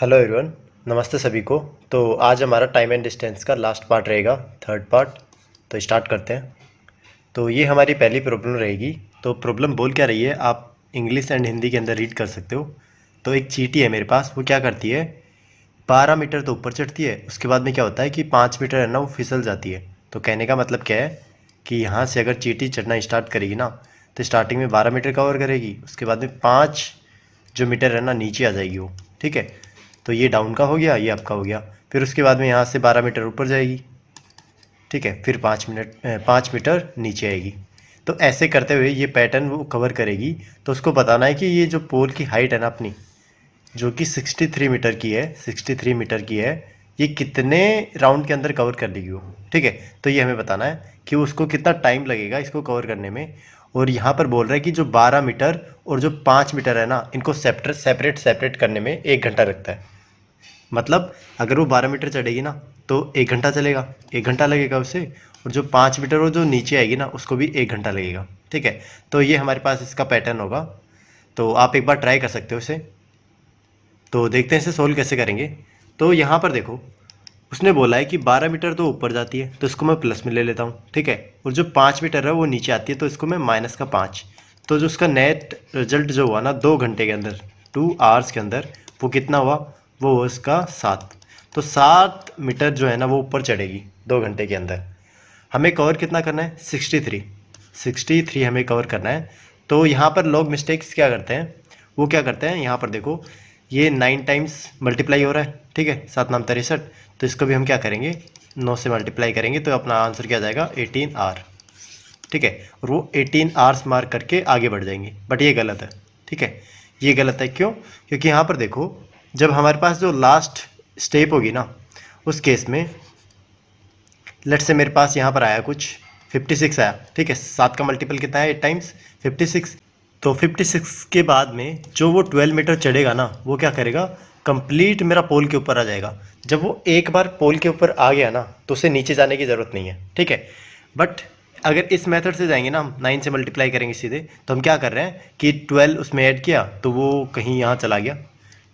Hello everyone. नमस्ते सभी को। तो आज हमारा टाइम एंड डिस्टेंस का लास्ट पार्ट रहेगा, थर्ड पार्ट। तो स्टार्ट करते हैं। तो ये हमारी पहली प्रॉब्लम रहेगी। तो प्रॉब्लम बोल क्या रही है, आप इंग्लिश एंड हिंदी के अंदर रीड कर सकते हो। तो एक चींटी है मेरे पास, वो क्या करती है, 12 मीटर तो ऊपर चढ़ती है, उसके बाद में क्या होता है कि 5 मीटर है ना वो फिसल जाती है। तो कहने का मतलब क्या है कि यहाँ से अगर चींटी चढ़ना स्टार्ट करेगी ना, तो स्टार्टिंग में 12 मीटर कवर करेगी, उसके बाद में 5 जो मीटर है ना नीचे आ जाएगी वो। ठीक है, तो ये डाउन का हो गया, ये अप का हो गया। फिर उसके बाद में यहाँ से 12 मीटर ऊपर जाएगी। ठीक है, फिर 5 मीटर नीचे आएगी। तो ऐसे करते हुए ये पैटर्न वो कवर करेगी। तो उसको बताना है कि ये जो पोल की हाइट है ना अपनी, जो कि 63 मीटर की है, 63 मीटर की है, ये कितने राउंड के अंदर कवर कर लेगी वो। ठीक है, तो ये हमें बताना है कि उसको कितना टाइम लगेगा इसको कवर करने में। और यहाँ पर बोल रहा है कि जो 12 मीटर और जो 5 मीटर है ना, इनको सेपरेट सेपरेट करने में 1 घंटा लगता है। मतलब अगर वो 12 मीटर चढ़ेगी ना तो 1 घंटा चलेगा, 1 घंटा लगेगा उसे। और जो 5 मीटर वो जो नीचे आएगी ना, उसको भी 1 घंटा लगेगा। ठीक है, तो ये हमारे पास इसका पैटर्न होगा। तो आप एक बार ट्राई कर सकते हो इसे। तो देखते हैं इसे सोल्व कैसे करेंगे। तो यहाँ पर देखो, उसने बोला है कि 12 मीटर तो ऊपर जाती है, तो इसको मैं प्लस में ले लेता हूँ। ठीक है, और जो 5 मीटर है वो नीचे आती है, तो इसको मैं माइनस का 5। तो जो उसका नेट रिजल्ट जो हुआ ना 2 घंटे के अंदर, 2 आवर्स के अंदर, वो कितना हुआ, वो हुआ उसका 7। तो 7 मीटर जो है ना वो ऊपर चढ़ेगी 2 घंटे के अंदर। हमें कवर कितना करना है, 63 हमें कवर करना है। तो यहाँ पर लोग मिस्टेक्स क्या करते हैं, वो क्या करते हैं, यहाँ पर देखो ये 9 टाइम्स मल्टीप्लाई हो रहा है। ठीक है, 7 नाम 63। तो इसको भी हम क्या करेंगे, 9 से मल्टीप्लाई करेंगे, तो अपना आंसर क्या जाएगा, 18 आवर। ठीक है, और वो 18 आवर्स मार्क करके आगे बढ़ जाएंगे, बट ये गलत है। ठीक है, ये गलत है क्यों, क्योंकि यहाँ पर देखो, जब हमारे पास जो लास्ट स्टेप होगी ना, उस केस में लेट से मेरे पास यहाँ पर आया कुछ 56 आया। ठीक है, 7 का मल्टीपल कितना है, 8 टाइम्स 56। तो 56 के बाद में जो वो 12 मीटर चढ़ेगा ना, वो क्या करेगा, कंप्लीट मेरा पोल के ऊपर आ जाएगा। जब वो एक बार पोल के ऊपर आ गया ना, तो उसे नीचे जाने की ज़रूरत नहीं है। ठीक है, बट अगर इस मेथड से जाएंगे ना, हम 9 से मल्टीप्लाई करेंगे सीधे, तो हम क्या कर रहे हैं कि 12 उसमें ऐड किया तो वो कहीं यहाँ चला गया।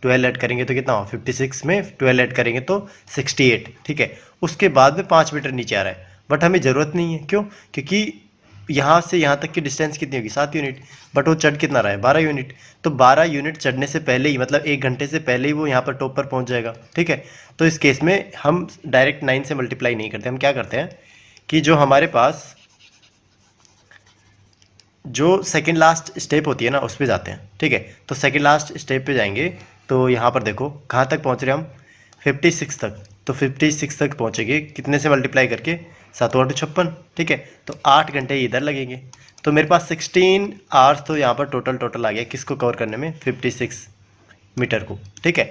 12 ऐड करेंगे तो कितना हो, 56 में 12 ऐड करेंगे तो 68। ठीक है, उसके बाद में 5 मीटर नीचे आ रहा है, बट हमें ज़रूरत नहीं है। क्यों, क्योंकि यहाँ से यहाँ तक की डिस्टेंस कितनी होगी, 7 यूनिट, बट वो चढ़ कितना रहा है, 12 यूनिट। तो 12 यूनिट चढ़ने से पहले ही, मतलब 1 घंटे से पहले ही वो यहाँ पर टॉप पर पहुँच जाएगा। ठीक है, तो इस केस में हम डायरेक्ट 9 से मल्टीप्लाई नहीं करते, हम क्या करते हैं कि जो हमारे पास जो सेकंड लास्ट स्टेप होती है ना, उस पे जाते हैं। ठीक है, तो सेकंड लास्ट स्टेप पे जाएंगे। तो यहाँ पर देखो कहाँ तक पहुँच रहे हैं हम, 56 तक। तो 56 तक पहुँचेंगे कितने से मल्टीप्लाई करके, 7 8 56। ठीक है, तो 8 घंटे इधर लगेंगे। तो मेरे पास 16 आवर्स तो यहाँ पर टोटल आ गया किसको कवर करने में, 56 मीटर को। ठीक है,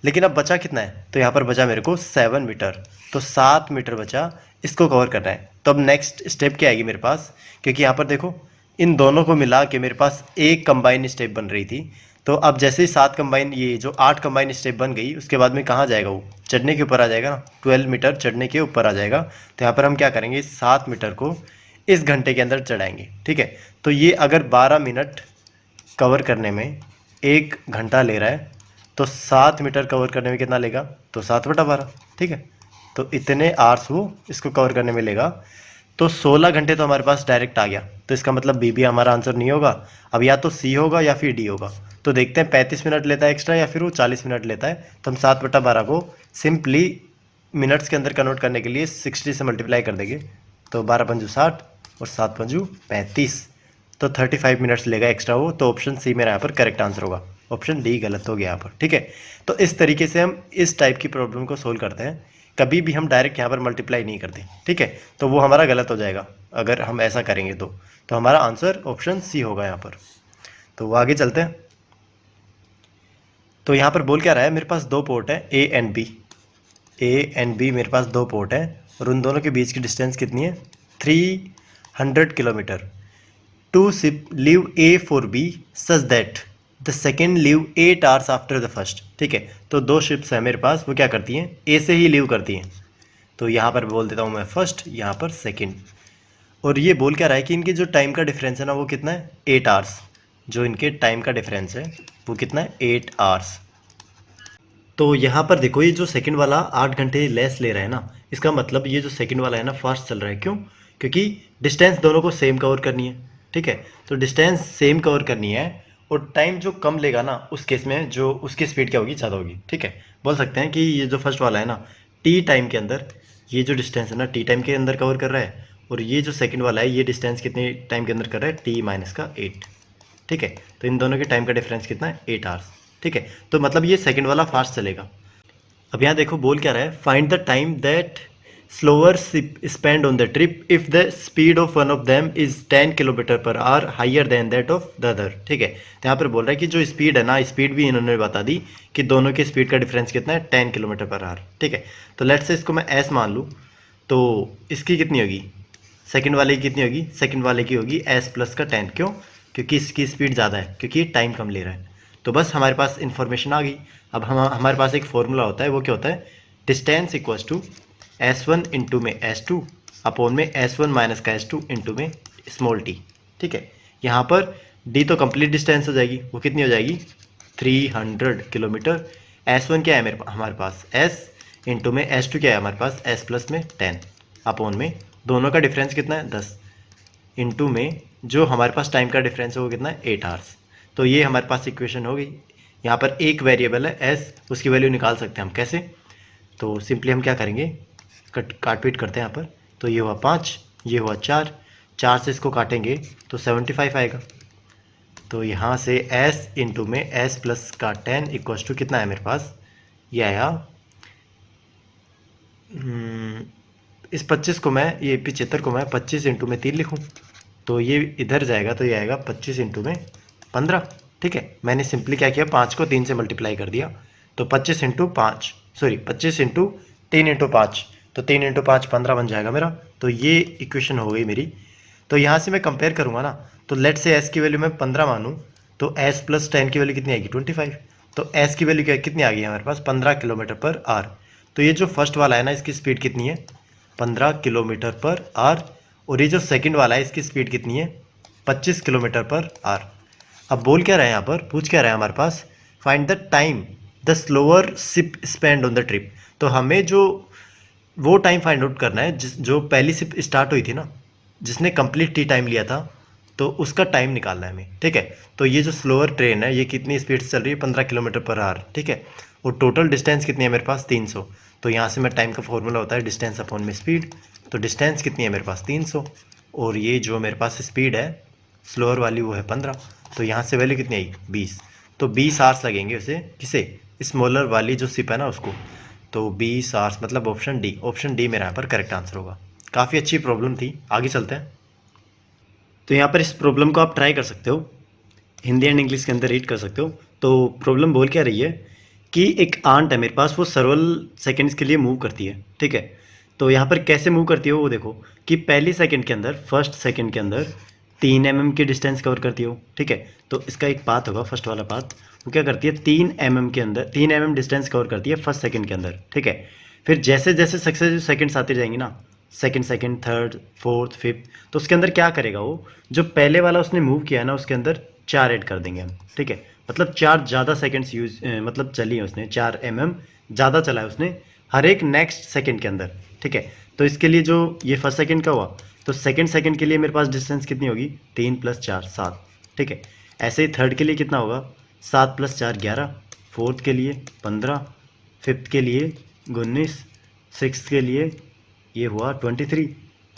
लेकिन अब बचा कितना है, तो यहाँ पर बचा मेरे को 7 मीटर। तो 7 मीटर बचा, इसको कवर करना है। तो अब नेक्स्ट स्टेप क्या आएगी मेरे पास, क्योंकि यहाँ पर देखो इन दोनों को मिला के मेरे पास एक कंबाइन स्टेप बन रही थी। तो अब जैसे ही 7 कंबाइन, ये जो 8 कंबाइन स्टेप बन गई, उसके बाद में कहाँ जाएगा, वो चढ़ने के ऊपर आ जाएगा ना, 12 मीटर चढ़ने के ऊपर आ जाएगा। तो यहाँ पर हम क्या करेंगे, 7 मीटर को इस घंटे के अंदर चढ़ाएंगे। ठीक है, तो ये अगर 12 मिनट कवर करने में 1 घंटा ले रहा है, तो 7 मीटर कवर करने में कितना लेगा, तो 7/12। ठीक है, तो इतने आवर्स वो इसको कवर करने में लेगा। तो 16 घंटे तो हमारे पास डायरेक्ट आ गया। तो इसका मतलब बी भी हमारा आंसर नहीं होगा। अब या तो सी होगा या फिर डी होगा। तो देखते हैं 35 मिनट लेता है एक्स्ट्रा या फिर वो 40 मिनट लेता है। तो हम 7/12 को सिंपली मिनट्स के अंदर कन्वर्ट करने के लिए 60 से मल्टीप्लाई कर देंगे। तो 12 पंजू 60 और 7 पंजू 35। तो 35 मिनट्स लेगा एक्स्ट्रा वो। तो ऑप्शन सी मेरा यहाँ पर करेक्ट आंसर होगा। ऑप्शन डी गलत हो गया यहाँ पर। ठीक है, तो इस तरीके से हम इस टाइप की प्रॉब्लम को सोल्व करते हैं। कभी भी हम डायरेक्ट यहाँ पर मल्टीप्लाई नहीं करते। ठीक है, तो वो हमारा गलत हो जाएगा अगर हम ऐसा करेंगे। तो हमारा आंसर ऑप्शन सी होगा यहाँ पर। तो वो आगे चलते हैं। तो यहाँ पर बोल क्या रहा है, मेरे पास 2 पोर्ट है ए एंड बी मेरे पास 2 पोर्ट है, और उन दोनों के बीच की डिस्टेंस कितनी है, 300 kilometre. Two ship leave A for B such that the second leave 8 hours after the first. ठीक है, तो 2 शिप्स हैं मेरे पास, वो क्या करती हैं, ए से ही लीव करती हैं। तो यहाँ पर बोल देता हूँ मैं फर्स्ट, यहाँ पर सेकेंड। और ये बोल क्या रहा है कि इनके जो टाइम का डिफरेंस है ना, वो कितना है, 8 आवर्स। जो इनके टाइम का डिफरेंस है वो कितना है, 8 आवर्स। तो यहाँ पर देखो, ये जो सेकंड वाला 8 घंटे लेस ले रहा है ना, इसका मतलब ये जो सेकंड वाला है ना फास्ट चल रहा है। क्यों? क्योंकि डिस्टेंस दोनों को सेम कवर करनी है, ठीक है। तो डिस्टेंस सेम कवर करनी है और टाइम जो कम लेगा ना, उस केस में जो उसकी स्पीड क्या होगी, ज़्यादा होगी, ठीक है। बोल सकते हैं कि ये जो फर्स्ट वाला है ना, टी टाइम के अंदर ये जो डिस्टेंस है ना, टी टाइम के अंदर कवर कर रहा है, और ये जो सेकंड वाला है ये डिस्टेंस कितने टाइम के अंदर कर रहा है, टी माइनस का 8, ठीक है। तो इन दोनों के टाइम का डिफरेंस कितना है, 8 आवर्स, ठीक है। तो मतलब ये सेकंड वाला फास्ट चलेगा। अब यहाँ देखो बोल क्या रहा है, find the time that slower spend on the trip if the speed of one of them is 10 kilometre per hour higher than that of the other, ठीक है। तो यहाँ पर बोल रहा है कि जो स्पीड है ना, स्पीड भी इन्होंने बता दी कि दोनों के स्पीड का डिफरेंस कितना है, 10 किलोमीटर पर आवर, ठीक है। तो लेट्स से इसको मैं एस मान लूँ, तो इसकी कितनी होगी, सेकंड वाले की कितनी होगी, सेकंड वाले की होगी एस प्लस का 10। क्यों? क्योंकि इसकी स्पीड ज़्यादा है, क्योंकि टाइम कम ले रहा है। तो बस हमारे पास इन्फॉर्मेशन आ गई। अब हमारे पास एक फॉर्मूला होता है, वो क्या होता है, distance equals to S1 into में S2 अपॉन में S1 माइनस का S2 इंटू में स्मॉल टी, ठीक है। यहाँ पर D तो कंप्लीट डिस्टेंस हो जाएगी, वो कितनी हो जाएगी, 300 किलोमीटर। S1 क्या है हमारे पास S, इंटू में S2 क्या है हमारे पास S प्लस में 10 अपॉन में दोनों का डिफरेंस कितना है 10, इंटू में जो हमारे पास टाइम का डिफरेंस है वो कितना है 8 आवर्स। तो ये हमारे पास इक्वेशन हो गई। यहाँ पर एक वेरिएबल है S, उसकी वैल्यू निकाल सकते हैं हम कैसे, तो सिंपली हम क्या करेंगे, काट पीट करते हैं यहाँ पर। तो ये हुआ 5, ये हुआ 4, 4 से इसको काटेंगे तो 75 आएगा। तो यहाँ से S इंटू में S प्लस का 10 इक्वल्स टू कितना है मेरे पास, ये आया इस 25 को मैं, ये 75 को मैं 25 इंटू में 3 लिखूँ तो ये इधर जाएगा, तो ये आएगा 25 इंटू में 15, ठीक है। मैंने सिंपली क्या किया, 5 को 3 से मल्टीप्लाई कर दिया, तो 25 इंटू 5, सॉरी 25 इंटू 3 इंटू 5, तो 3 इंटू 5 15 बन जाएगा मेरा। तो ये इक्वेशन हो गई मेरी। तो यहाँ से मैं कंपेयर करूँगा ना, तो लेट से S की वैल्यू मैं 15 मानूँ, तो S प्लस 10 की वैल्यू कितनी आएगी, 25। तो S की वैल्यू क्या कितनी आ गई हमारे पास, 15 किलोमीटर पर आवर। तो ये जो फर्स्ट वाला है ना, इसकी स्पीड कितनी है, 15 किलोमीटर पर आवर, और ये जो सेकंड वाला है इसकी स्पीड कितनी है, 25 किलोमीटर पर आवर। अब बोल क्या रहा है यहाँ पर, पूछ क्या रहा है हमारे पास, find the time the slower ship spend on the trip. तो हमें जो वो टाइम फाइंड आउट करना है जो पहली शिप स्टार्ट हुई थी ना, जिसने कंप्लीट टी टाइम लिया था, तो उसका टाइम निकालना है हमें, ठीक है। तो ये जो स्लोअर ट्रेन है ये कितनी स्पीड से चल रही है, 15 किलोमीटर पर आवर, ठीक है। और टोटल डिस्टेंस कितनी है मेरे पास, 300। तो यहाँ से मैं टाइम का फॉर्मूला होता है डिस्टेंस अपॉन में स्पीड। तो डिस्टेंस कितनी है मेरे पास, 300, और ये जो मेरे पास स्पीड है स्लोअर वाली वो है 15। तो यहाँ से वैल्यू कितनी आई, 20। तो 20 आवर्स लगेंगे उसे, किसे, स्मॉलर वाली जो शिप है ना उसको। तो 20 आवर्स मतलब ऑप्शन डी, ऑप्शन डी मेरा यहाँ पर करेक्ट आंसर होगा। काफ़ी अच्छी प्रॉब्लम थी, आगे चलते हैं। तो यहाँ पर इस प्रॉब्लम को आप ट्राई कर सकते हो, हिंदी एंड इंग्लिश के अंदर रीड कर सकते हो। तो प्रॉब्लम बोल क्या रही है कि एक आंट है मेरे पास, वो सर्वल सेकंड्स के लिए मूव करती है, ठीक है। तो यहाँ पर कैसे मूव करती है वो देखो, कि पहली सेकंड के अंदर, फर्स्ट सेकंड के अंदर 3 mm की डिस्टेंस कवर करती हो, ठीक है। तो इसका एक पाथ होगा, फर्स्ट वाला पाथ, वो क्या करती है 3 mm के अंदर, 3 mm डिस्टेंस कवर करती है फर्स्ट सेकंड के अंदर, ठीक है। फिर जैसे जैसे सक्सेसिव सेकंड्स आते जाएंगी ना, सेकंड, थर्ड, फोर्थ, फिफ्थ, तो उसके अंदर क्या करेगा वो, जो पहले वाला उसने मूव किया है ना उसके अंदर 4 ऐड कर देंगे हम, ठीक है। मतलब 4 ज़्यादा सेकंड्स यूज मतलब चली है उसने, 4 mm ज़्यादा चला है उसने हर एक नेक्स्ट सेकंड के अंदर, ठीक है। तो इसके लिए जो ये फर्स्ट सेकंड का हुआ, तो सेकंड के लिए मेरे पास डिस्टेंस कितनी होगी, 3 + 4 7, ठीक है। ऐसे ही थर्ड के लिए कितना होगा, 7 + 4 11, फोर्थ के लिए 15, फिफ्थ के लिए 19, सिक्स्थ के लिए ये हुआ 23,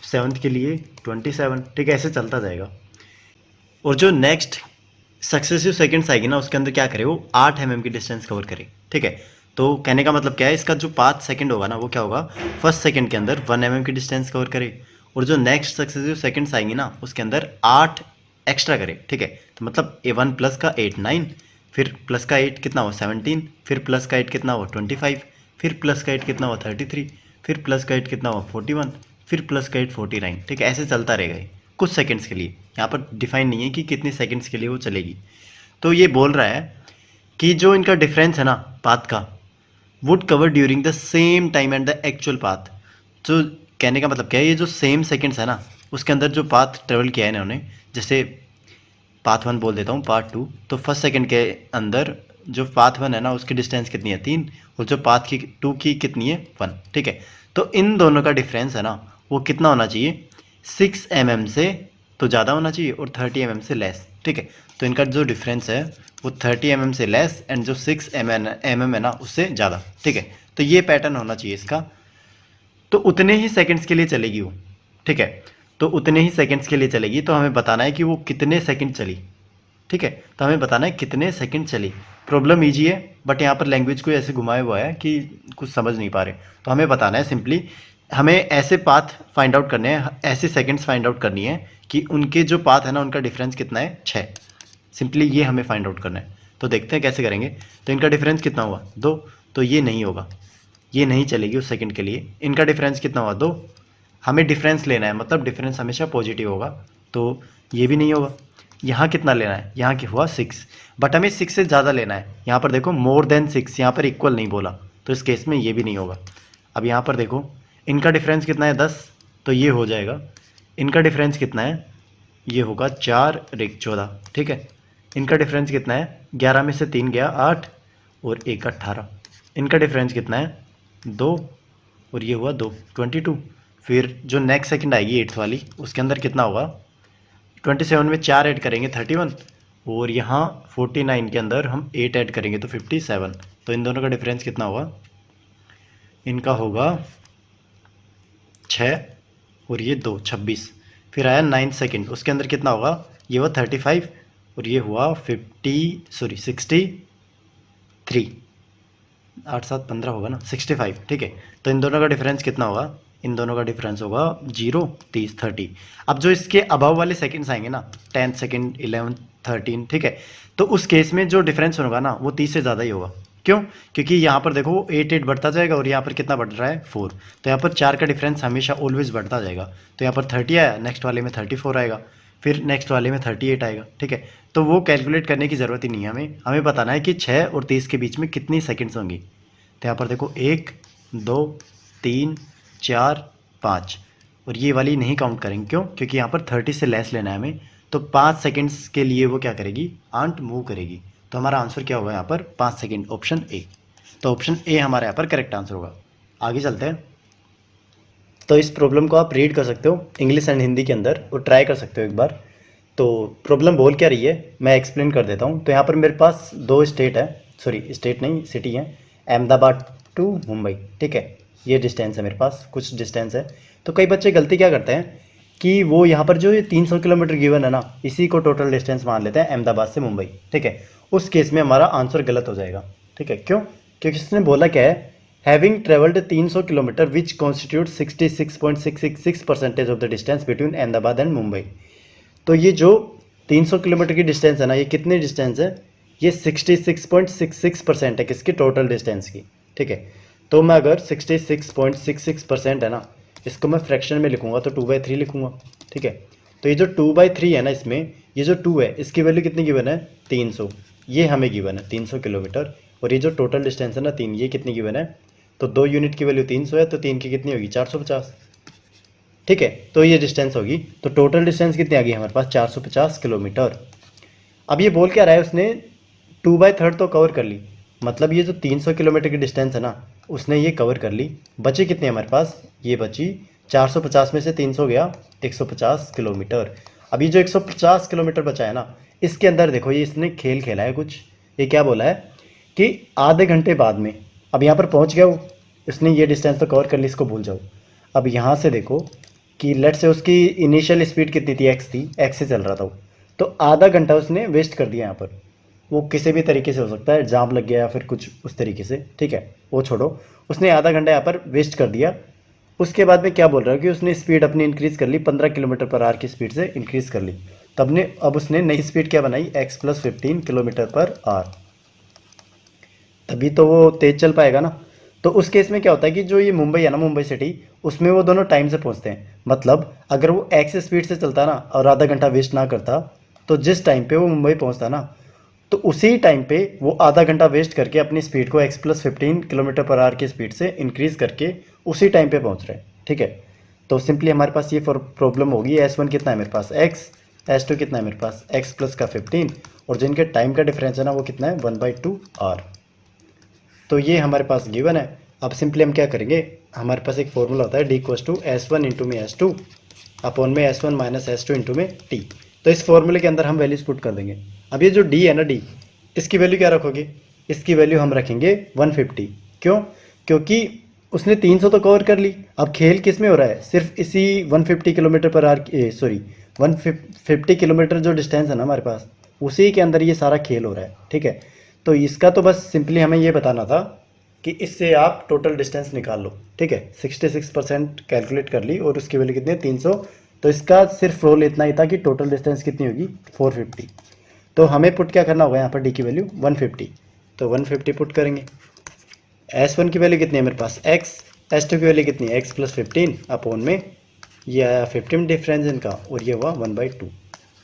सेवन्थ के लिए 27, ठीक है। ऐसे चलता जाएगा। और जो नेक्स्ट सक्सेसिव सेकंड्स आएगी ना उसके अंदर क्या करे वो, 8 mm की डिस्टेंस कवर करे, ठीक है। तो कहने का मतलब क्या है, इसका जो 5 सेकंड होगा ना वो क्या होगा, फर्स्ट सेकंड के अंदर 1 mm की डिस्टेंस कवर करे, और जो नेक्स्ट सक्सेसिव सेकंड्स आएंगी ना उसके अंदर 8 एक्स्ट्रा करे, ठीक है। तो मतलब A1 प्लस का 8 9, फिर प्लस का 8 कितना हुआ 17, फिर प्लस का 8 कितना हुआ 25, फिर प्लस का 8 कितना हुआ 33, फिर प्लस का 8 कितना हुआ 41, फिर प्लस का 8 49, ठीक है। ऐसे चलता रहेगा ये कुछ सेकंड्स के लिए, यहाँ पर डिफाइन नहीं है कि कितने सेकंड्स के लिए वो चलेगी। तो ये बोल रहा है कि जो इनका डिफरेंस है ना पाथ का, would cover during the same time and the actual path. तो कहने का मतलब क्या है, ये जो सेम सेकंड्स है ना उसके अंदर जो पाथ ट्रेवल किया है इन्होंने, जैसे पाथ 1 बोल देता हूँ, पार्ट 2, तो फर्स्ट सेकंड के अंदर जो पाथ 1 है ना उसकी डिस्टेंस कितनी है 3, और जो पाथ की 2 की कितनी है 1, ठीक है। तो इन दोनों का डिफरेंस है ना वो कितना होना चाहिए, 6 mm से तो ज़्यादा होना चाहिए और 30 mm से लेस, ठीक है। तो इनका जो डिफरेंस है वो 30 mm से लेस एंड जो 6 mm है ना उससे ज़्यादा, ठीक है। तो ये पैटर्न होना चाहिए इसका। तो उतने ही सेकंड्स के लिए चलेगी वो, ठीक है। तो उतने ही सेकंड्स के लिए चलेगी, तो हमें बताना है कि वो कितने सेकंड चली, ठीक है। तो हमें बताना है कितने सेकंड चली। प्रॉब्लम ईजी है बट यहाँ पर लैंग्वेज को ऐसे घुमाया हुआ है कि कुछ समझ नहीं पा रहे। तो हमें बताना है सिंपली, हमें ऐसे पाथ फाइंड आउट करने हैं, ऐसे सेकंड्स फाइंड आउट करनी है कि उनके जो पाथ है ना उनका डिफरेंस कितना है 6। सिंपली ये हमें फाइंड आउट करना है। तो देखते हैं कैसे करेंगे। तो इनका डिफरेंस कितना हुआ 2, तो ये नहीं होगा, ये नहीं चलेगी उस सेकंड के लिए। इनका डिफरेंस कितना हुआ 2, हमें डिफरेंस लेना है, मतलब डिफरेंस हमेशा पॉजिटिव होगा, तो ये भी नहीं होगा। यहाँ कितना लेना है, यहाँ की हुआ 6, बट हमें 6 से ज़्यादा लेना है। यहाँ पर देखो मोर देन 6, यहाँ पर इक्वल नहीं बोला, तो इस केस में ये भी नहीं होगा। अब यहाँ पर देखो इनका डिफरेंस कितना है 10, तो ये हो जाएगा। इनका डिफरेंस कितना है, ये होगा 4 और 1 14, ठीक है। इनका डिफरेंस कितना है 11 में से 3 गया 8 और 1 18। इनका डिफरेंस कितना है 2 और ये हुआ 2 22। फिर जो नेक्स्ट सेकंड आएगी 8th वाली उसके अंदर कितना होगा 27 में 4 ऐड करेंगे 31, और यहाँ 49 के अंदर हम 8 ऐड करेंगे तो 57। तो इन दोनों का डिफरेंस कितना होगा, इनका होगा 6 और ये 2 26। फिर आया 9th सेकंड, उसके अंदर कितना होगा, ये हुआ 35 और ये हुआ 63, 8 7 15 होगा ना 65, ठीक है। तो इन दोनों का डिफरेंस कितना होगा, इन दोनों का डिफरेंस होगा 0 30 30। अब जो इसके अबव वाले सेकंड्स आएंगे ना 10th सेकंड 11th 13, ठीक है, तो उस केस में जो डिफरेंस होगा ना वो 30 से ज़्यादा ही होगा। क्यों, क्योंकि यहाँ पर देखो 8 8 बढ़ता जाएगा और यहाँ पर कितना बढ़ रहा है 4, तो यहाँ पर 4 का डिफरेंस हमेशा ऑलवेज बढ़ता जाएगा। तो यहाँ पर 30 आया, नेक्स्ट वाले में 34 आएगा, फिर नेक्स्ट वाले में 38 आएगा, ठीक है। तो वो कैलकुलेट करने की ज़रूरत ही नहीं है, हमें बताना है कि 6 और 30 के बीच में कितनी सेकंड्स होंगी। तो यहाँ पर देखो 1 2 3 4 5, और ये वाली नहीं काउंट करेंगे, क्यों, क्योंकि यहाँ पर 30 से लेस लेना है हमें। तो 5 सेकंड्स के लिए वो क्या करेगी, आंट मूव करेगी। तो हमारा आंसर क्या होगा यहाँ पर 5 सेकंड, ऑप्शन ए। तो ऑप्शन ए हमारा यहाँ पर करेक्ट आंसर होगा। आगे चलते हैं। तो इस प्रॉब्लम को आप रीड कर सकते हो इंग्लिश एंड हिंदी के अंदर और ट्राई कर सकते हो एक बार। तो प्रॉब्लम बोल क्या रही है मैं एक्सप्लेन कर देता हूँ। तो यहाँ पर मेरे पास 2 स्टेट है, सॉरी स्टेट नहीं सिटी है, अहमदाबाद टू मुंबई, ठीक है। ये डिस्टेंस है मेरे पास, कुछ डिस्टेंस है। तो कई बच्चे गलती क्या करते हैं कि वो यहाँ पर जो ये 300 किलोमीटर गिवन है ना इसी को टोटल डिस्टेंस मान लेते हैं अहमदाबाद से मुंबई, ठीक है। उस केस में हमारा आंसर गलत हो जाएगा, ठीक है। क्यों, क्योंकि इसने बोला क्या है, having travelled 300 kilometre which constitute 66.666% of the distance between Ahmedabad and Mumbai. तो ये जो 300 किलोमीटर की डिस्टेंस है ना, ये कितनी डिस्टेंस है, ये 66.66% है किसकी, टोटल डिस्टेंस की, ठीक है। तो मैं अगर 66.66% है ना, इसको मैं फ्रैक्शन में लिखूंगा तो 2/3 लिखूंगा, ठीक है। तो ये जो 2/3 है ना, इसमें ये जो 2 है इसकी वैल्यू कितनी गिवन है 300, ये हमें गिवन है 300 किलोमीटर। और ये जो टोटल डिस्टेंस है ना 3, ये कितनी गिवन है, तो 2 यूनिट की वैल्यू 300 है, तो 3 की कितनी होगी 450, ठीक है। तो ये डिस्टेंस होगी, तो टोटल डिस्टेंस कितनी आ गई हमारे पास 450 किलोमीटर। अब ये बोल क्या रहा है, उसने 2/3 तो कवर कर ली, मतलब ये जो 300 किलोमीटर की डिस्टेंस है ना उसने ये कवर कर ली। बचे कितने हमारे पास, ये बची 450 में से 300 गया 150 किलोमीटर। अब ये जो 150 किलोमीटर बचा है ना, इसके अंदर देखो ये इसने खेल खेला है कुछ। ये क्या बोला है कि आधे घंटे बाद में, अब यहाँ पर पहुँच गया वो, इसने ये डिस्टेंस तो कवर कर ली, इसको भूल जाओ। अब यहाँ से देखो कि लेट से उसकी इनिशियल स्पीड कितनी थी, एक्स थी, एक्स से चल रहा था वो, तो आधा घंटा उसने वेस्ट कर दिया यहाँ पर। वो किसी भी तरीके से हो सकता है, जाम लग गया या फिर कुछ उस तरीके से, ठीक है, वो छोड़ो, उसने आधा घंटा यहाँ पर वेस्ट कर दिया। उसके बाद में क्या बोल रहा है कि उसने स्पीड अपनी इंक्रीज़ कर ली, 15 किलोमीटर पर आवर की स्पीड से इंक्रीज़ कर ली। अब उसने नई स्पीड क्या बनाई, x + 15 किलोमीटर पर आवर, तभी तो वो तेज़ चल पाएगा ना। तो उस केस में क्या होता है कि जो ये मुंबई है ना, मुंबई सिटी, उसमें वो दोनों टाइम से पहुंचते हैं। मतलब अगर वो x स्पीड से चलता ना और आधा घंटा वेस्ट ना करता, तो जिस टाइम पे वो मुंबई पहुंचता ना, तो उसी टाइम पे वो आधा घंटा वेस्ट करके अपनी स्पीड को x + 15 किलोमीटर पर आवर की स्पीड से इंक्रीज़ करके उसी टाइम पे पहुंच रहे हैं, ठीक है। तो सिंपली हमारे पास ये प्रॉब्लम होगी, S1 कितना है मेरे पास x, S2 कितना है मेरे पास x प्लस का 15 और जिनके टाइम का डिफरेंस है ना वो कितना है 1/2 r। तो ये हमारे पास गिवन है। अब सिंपली हम क्या करेंगे, हमारे पास एक फॉर्मूला होता है d equals to S1 into में S2 अपॉन में S1 माइनस S2 इंटू में t। तो इस फॉर्मूले के अंदर हम वैल्यूज पुट कर देंगे। अब ये जो d है ना d, इसकी वैल्यू क्या रखोगे, इसकी वैल्यू हम रखेंगे 150। क्यों, क्योंकि उसने 300 तो कवर कर ली। अब खेल किस में हो रहा है, सिर्फ इसी 150 किलोमीटर पर आर, सॉरी 150 किलोमीटर जो डिस्टेंस है ना हमारे पास, उसी के अंदर ये सारा खेल हो रहा है। ठीक है, तो इसका तो बस सिंपली हमें ये बताना था कि इससे आप टोटल डिस्टेंस निकाल लो। ठीक है, 66% कैलकुलेट कर ली और उसकी वैल्यू कितनी है 300। तो इसका सिर्फ रोल इतना ही था कि टोटल डिस्टेंस कितनी होगी 450। तो हमें पुट क्या करना होगा यहाँ पर, डी की वैल्यू 150। तो 150 पुट करेंगे। S1 की वैल्यू कितनी है मेरे पास x, S2 की वैल्यू कितनी है x प्लस 15 अपॉन में ये आया 15 डिफरेंस इनका और ये हुआ 1/2।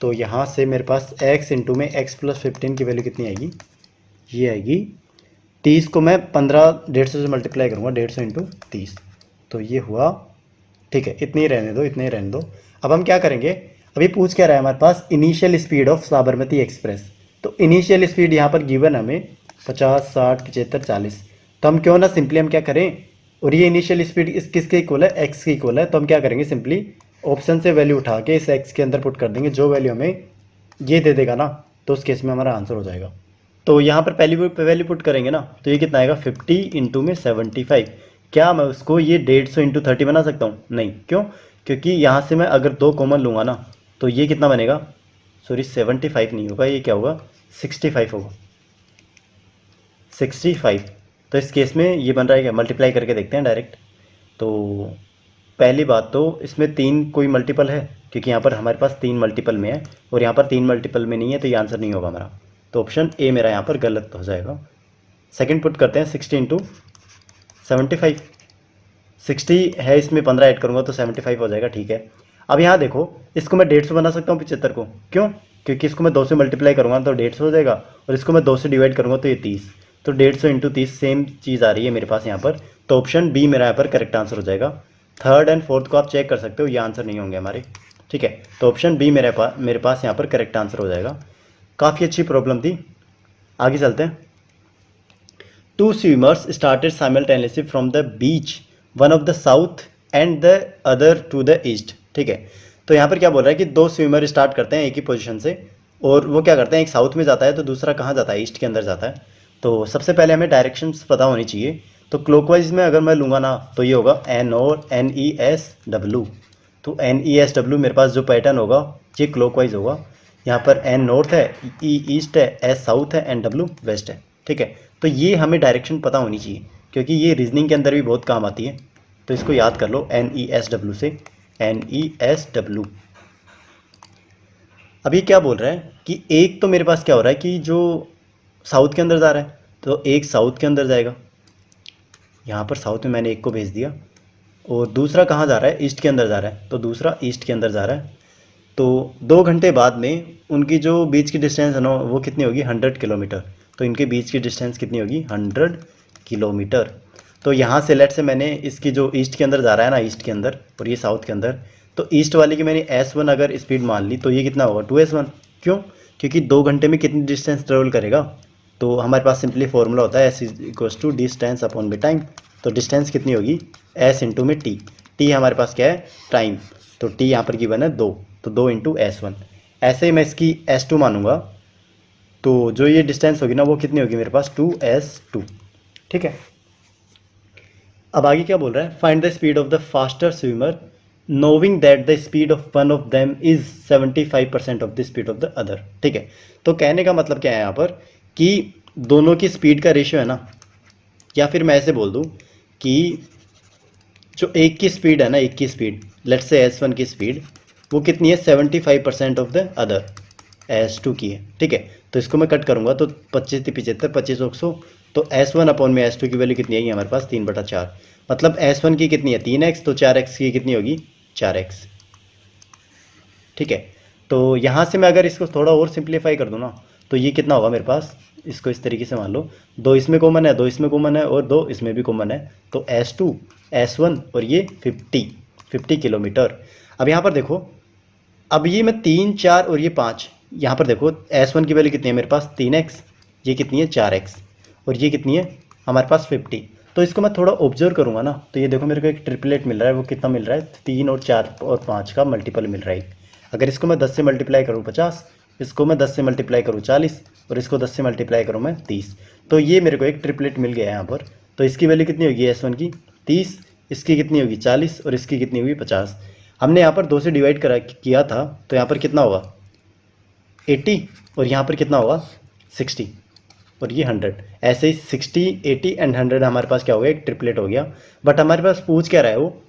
तो यहाँ से मेरे पास x इंटू में x प्लस 15 की वैल्यू कितनी आएगी, ये आएगी 30 को मैं 150 से मल्टीप्लाई करूँगा, 150 इंटू 30 तो ये हुआ। ठीक है, इतनी ही रहने दो, इतने ही रहने दो। अब हम क्या करेंगे, अभी पूछ क्या रहा है हमारे पास, initial speed of Sabarmati express. तो इनिशियल स्पीड यहाँ पर गिवन हमें 50, 60, 75, 40। तो हम क्यों ना सिंपली हम क्या करें, और ये इनिशियल स्पीड इस किसके इक्वल है, एक्स के इक्वल है। तो हम क्या करेंगे, सिंपली ऑप्शन से वैल्यू उठा के इस एक्स के अंदर पुट कर देंगे। जो वैल्यू हमें ये दे देगा ना, तो उस केस में हमारा आंसर हो जाएगा। तो यहाँ पर पहली वैल्यू पुट करेंगे ना, तो ये कितना आएगा 50 इंटू में 75। क्या मैं उसको ये 150 इंटू 30 बना सकता हूँ, नहीं। क्यों, क्योंकि यहाँ से मैं अगर 2 कॉमन लूँगा ना, तो ये कितना बनेगा, सॉरी 75 नहीं होगा, ये क्या होगा 65 होगा, 65। तो इस केस में ये बन रहा है क्या, मल्टीप्लाई करके देखते हैं डायरेक्ट। तो पहली बात तो इसमें 3 कोई मल्टीपल है, क्योंकि यहाँ पर हमारे पास 3 मल्टीपल में है और यहाँ पर 3 मल्टीपल में नहीं है, तो ये आंसर नहीं होगा हमारा। तो ऑप्शन ए मेरा यहाँ पर गलत हो जाएगा। सेकंड पुट करते हैं 60 इंटू 75। 60 है, इसमें 15 ऐड करूँगा तो 75 हो जाएगा। ठीक है, अब यहाँ देखो, इसको मैं 150 बना सकता हूँ 75 को। क्यों, क्योंकि इसको मैं 2 से मल्टीप्लाई करूँगा तो 150 हो जाएगा और इसको मैं 2 से डिवाइड करूँगा तो ये 30। तो 150 इंटू 30 सेम चीज़ आ रही है मेरे पास यहाँ पर। तो ऑप्शन बी मेरा यहाँ पर करेक्ट आंसर हो जाएगा। थर्ड एंड फोर्थ को आप चेक कर सकते हो, ये आंसर नहीं होंगे हमारे। ठीक है, तो ऑप्शन बी मेरे पास यहाँ पर करेक्ट आंसर हो जाएगा। काफ़ी अच्छी प्रॉब्लम थी, आगे चलते हैं। 2 swimmers started simultaneously from the beach, one of the south and the other to the east। ठीक है, तो यहाँ पर क्या बोल रहा है कि 2 स्विमर स्टार्ट करते हैं एक ही पोजीशन से, और वो क्या करते हैं, एक साउथ में जाता है तो दूसरा कहाँ जाता है, ईस्ट के अंदर जाता है। तो सबसे पहले हमें डायरेक्शंस पता होनी चाहिए। तो क्लॉकवाइज में अगर मैं लूँगा ना, तो ये होगा NORTHESW। तो NESW मेरे पास जो पैटर्न होगा ये क्लॉकवाइज होगा। यहाँ पर N नॉर्थ है, E ईस्ट है, S साउथ है, NW वेस्ट है। ठीक है, तो ये हमें डायरेक्शन पता होनी चाहिए, क्योंकि ये रीजनिंग के अंदर भी बहुत काम आती है। तो इसको याद कर लो NESW से, NESW। अभी क्या बोल रहा है कि एक तो मेरे पास क्या हो रहा है कि जो साउथ के अंदर जा रहा है, तो एक साउथ के अंदर जाएगा, यहाँ पर साउथ में मैंने एक को भेज दिया, और दूसरा कहाँ जा रहा है, ईस्ट के अंदर जा रहा है, तो दूसरा ईस्ट के अंदर जा रहा है। तो 2 घंटे बाद में उनकी जो बीच की डिस्टेंस है ना, वो कितनी होगी 100 किलोमीटर। तो इनके बीच की डिस्टेंस कितनी होगी 100 किलोमीटर। तो यहाँ से लेट से मैंने इसकी जो ईस्ट के अंदर जा रहा है ना, ईस्ट के अंदर, और ये साउथ के अंदर, तो ईस्ट वाले की मैंने S1 अगर स्पीड मान ली, तो ये कितना होगा 2S1। क्यों, क्योंकि 2 घंटे में कितनी डिस्टेंस ट्रेवल करेगा। तो हमारे पास सिंपली फॉर्मूला होता है S equals to distance upon में टाइम। तो डिस्टेंस कितनी होगी S इंटू में T। T हमारे पास क्या है, टाइम। तो T यहाँ पर गिवन है 2, तो 2 इंटू S1। ऐसे ही मैं इसकी S2 मानूंगा, तो जो ये डिस्टेंस होगी ना, वो कितनी होगी मेरे पास 2S2। ठीक है, अब आगे क्या बोल रहा है, find the speed of the faster swimmer नोविंग that the speed of one of them is 75% of the speed of the other. ठीक है, तो कहने का मतलब क्या है यहाँ पर कि दोनों की स्पीड का रेशियो है ना, या फिर मैं ऐसे बोल दूँ कि जो एक की स्पीड है ना, एक की स्पीड, लेट्स से S1 की स्पीड वो कितनी है 75% ऑफ द अदर S2 की है। ठीक है, तो इसको मैं कट करूँगा तो 25 75 25 100। तो S1 अपॉन में S2 की वैल्यू कितनी आएगी हमारे पास 3/4। मतलब S1 की कितनी है 3x, तो 4x की कितनी होगी 4x। ठीक है, तो यहाँ से मैं अगर इसको थोड़ा और सिंप्लीफाई कर दूँ ना, तो ये कितना होगा मेरे पास, इसको इस तरीके से मान लो, 2 इसमें कॉमन है, 2 इसमें कॉमन है और 2 इसमें भी कॉमन है। तो S2 S1 और ये 50 किलोमीटर। अब यहाँ पर देखो, अब ये मैं 3, 4 और ये 5, यहाँ पर देखो S1 की वैल्यू कितनी है मेरे पास 3x, ये कितनी है 4x, और ये कितनी है हमारे पास 50। तो इसको मैं थोड़ा ऑब्जर्व करूँगा ना, तो ये देखो मेरे को एक ट्रिपलेट मिल रहा है, वो कितना मिल रहा है 3 और 4 और 5 का मल्टीपल मिल रहा है। अगर इसको मैं 10 से मल्टीप्लाई करूँ 50, इसको मैं 10 से मल्टीप्लाई करूँ 40, और इसको 10 से मल्टीप्लाई करूँ मैं 30, तो ये मेरे को एक ट्रिपलेट मिल गया है यहाँ पर। तो इसकी वैल्यू कितनी होगी S1 की 30, इसकी कितनी होगी 40, और इसकी कितनी होगी 50। हमने यहाँ पर 2 से डिवाइड किया था, तो यहाँ पर कितना होगा 80, और यहाँ पर कितना होगा 60, और ये 100। ऐसे ही 60, 80 एंड 100 हमारे पास क्या हो गया, एक ट्रिपलेट हो गया। बट हमारे पास पूछ क्या रहा है वो,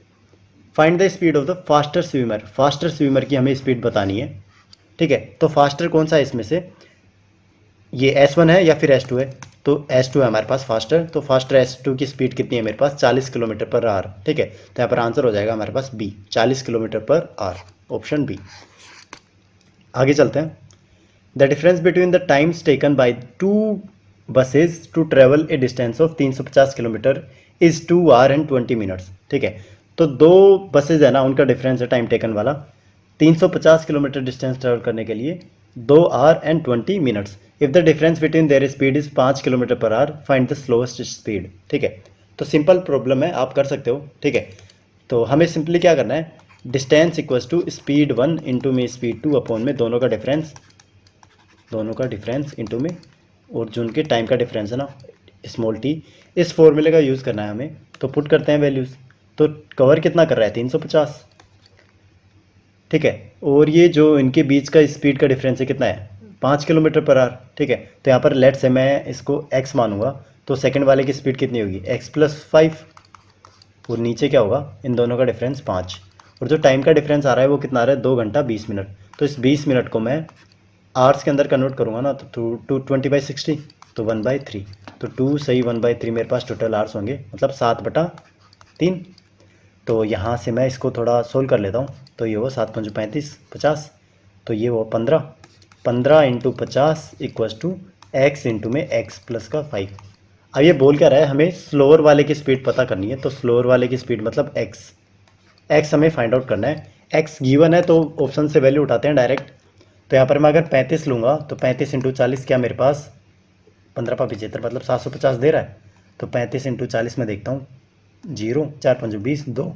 find the speed of the faster swimmer. Faster swimmer की हमें स्पीड बतानी है, ठीक है। तो फास्टर कौन सा है इसमें से, ये S1 है या फिर S2 है, तो S2 है हमारे पास फास्टर। तो फास्टर S2 की स्पीड कितनी है मेरे पास 40 किलोमीटर पर आवर, ठीक है। तो यहाँ पर आंसर हो जाएगा हमारे पास B, 40 kilometre per hour, option B. आगे चलते हैं। The difference between the times taken by 2 buses to travel a distance of 350 kilometre is 2 hour and 20 minutes, ठीक है। तो 2 बसेज है ना, उनका डिफरेंस है टाइम टेकन वाला 350 किलोमीटर डिस्टेंस ट्रेवल करने के लिए 2 hour and 20 minutes. If the difference between their speed is 5 kilometre per our, find the slowest speed, ठीक है। तो सिंपल प्रॉब्लम है, आप कर सकते हो, ठीक है। तो हमें सिंपली क्या करना है, distance equals to speed 1 into में स्पीड 2 अपॉन में दोनों का डिफरेंस इंटू में, और जो उनके टाइम का डिफरेंस है ना स्मॉल टी, इस फॉर्मूले का यूज़ करना है हमें। तो पुट करते हैं वैल्यूज़। तो कवर कितना कर रहा है 350, ठीक है। और ये जो इनके बीच का स्पीड का डिफरेंस है कितना है 5 किलोमीटर पर आवर, ठीक है। तो यहाँ पर लेट से मैं इसको x मानूंगा, तो सेकंड वाले की स्पीड कितनी होगी x + 5, और नीचे क्या होगा इन दोनों का डिफरेंस 5, और जो टाइम का डिफरेंस आ रहा है वो कितना आ रहा है 2 घंटा 20 मिनट। तो इस 20 मिनट को मैं आवर्स के अंदर कन्वर्ट करूँगा ना, तो 220/60, तो 1/3, तो 2 सही 1/3 मेरे पास टोटल आवर्स होंगे, मतलब 7/3। तो यहाँ से मैं इसको थोड़ा सोल्व कर लेता हूँ, तो ये वो 7 5 35 50, तो ये वो 15 into 50 equals to x into में x प्लस का 5। अब ये बोल क्या रहा है, हमें स्लोअर वाले की स्पीड पता करनी है। तो स्लोअर वाले की स्पीड मतलब x हमें फाइंड आउट करना है। x गिवन है तो ऑप्शन से वैल्यू उठाते हैं डायरेक्ट। तो यहाँ पर मैं अगर 35 लूँगा, तो 35 इंटू 40 क्या मेरे पास 15 × 75 मतलब 750 दे रहा है। तो 35 इंटू 40 में देखता हूँ, 0 4 5 20, 2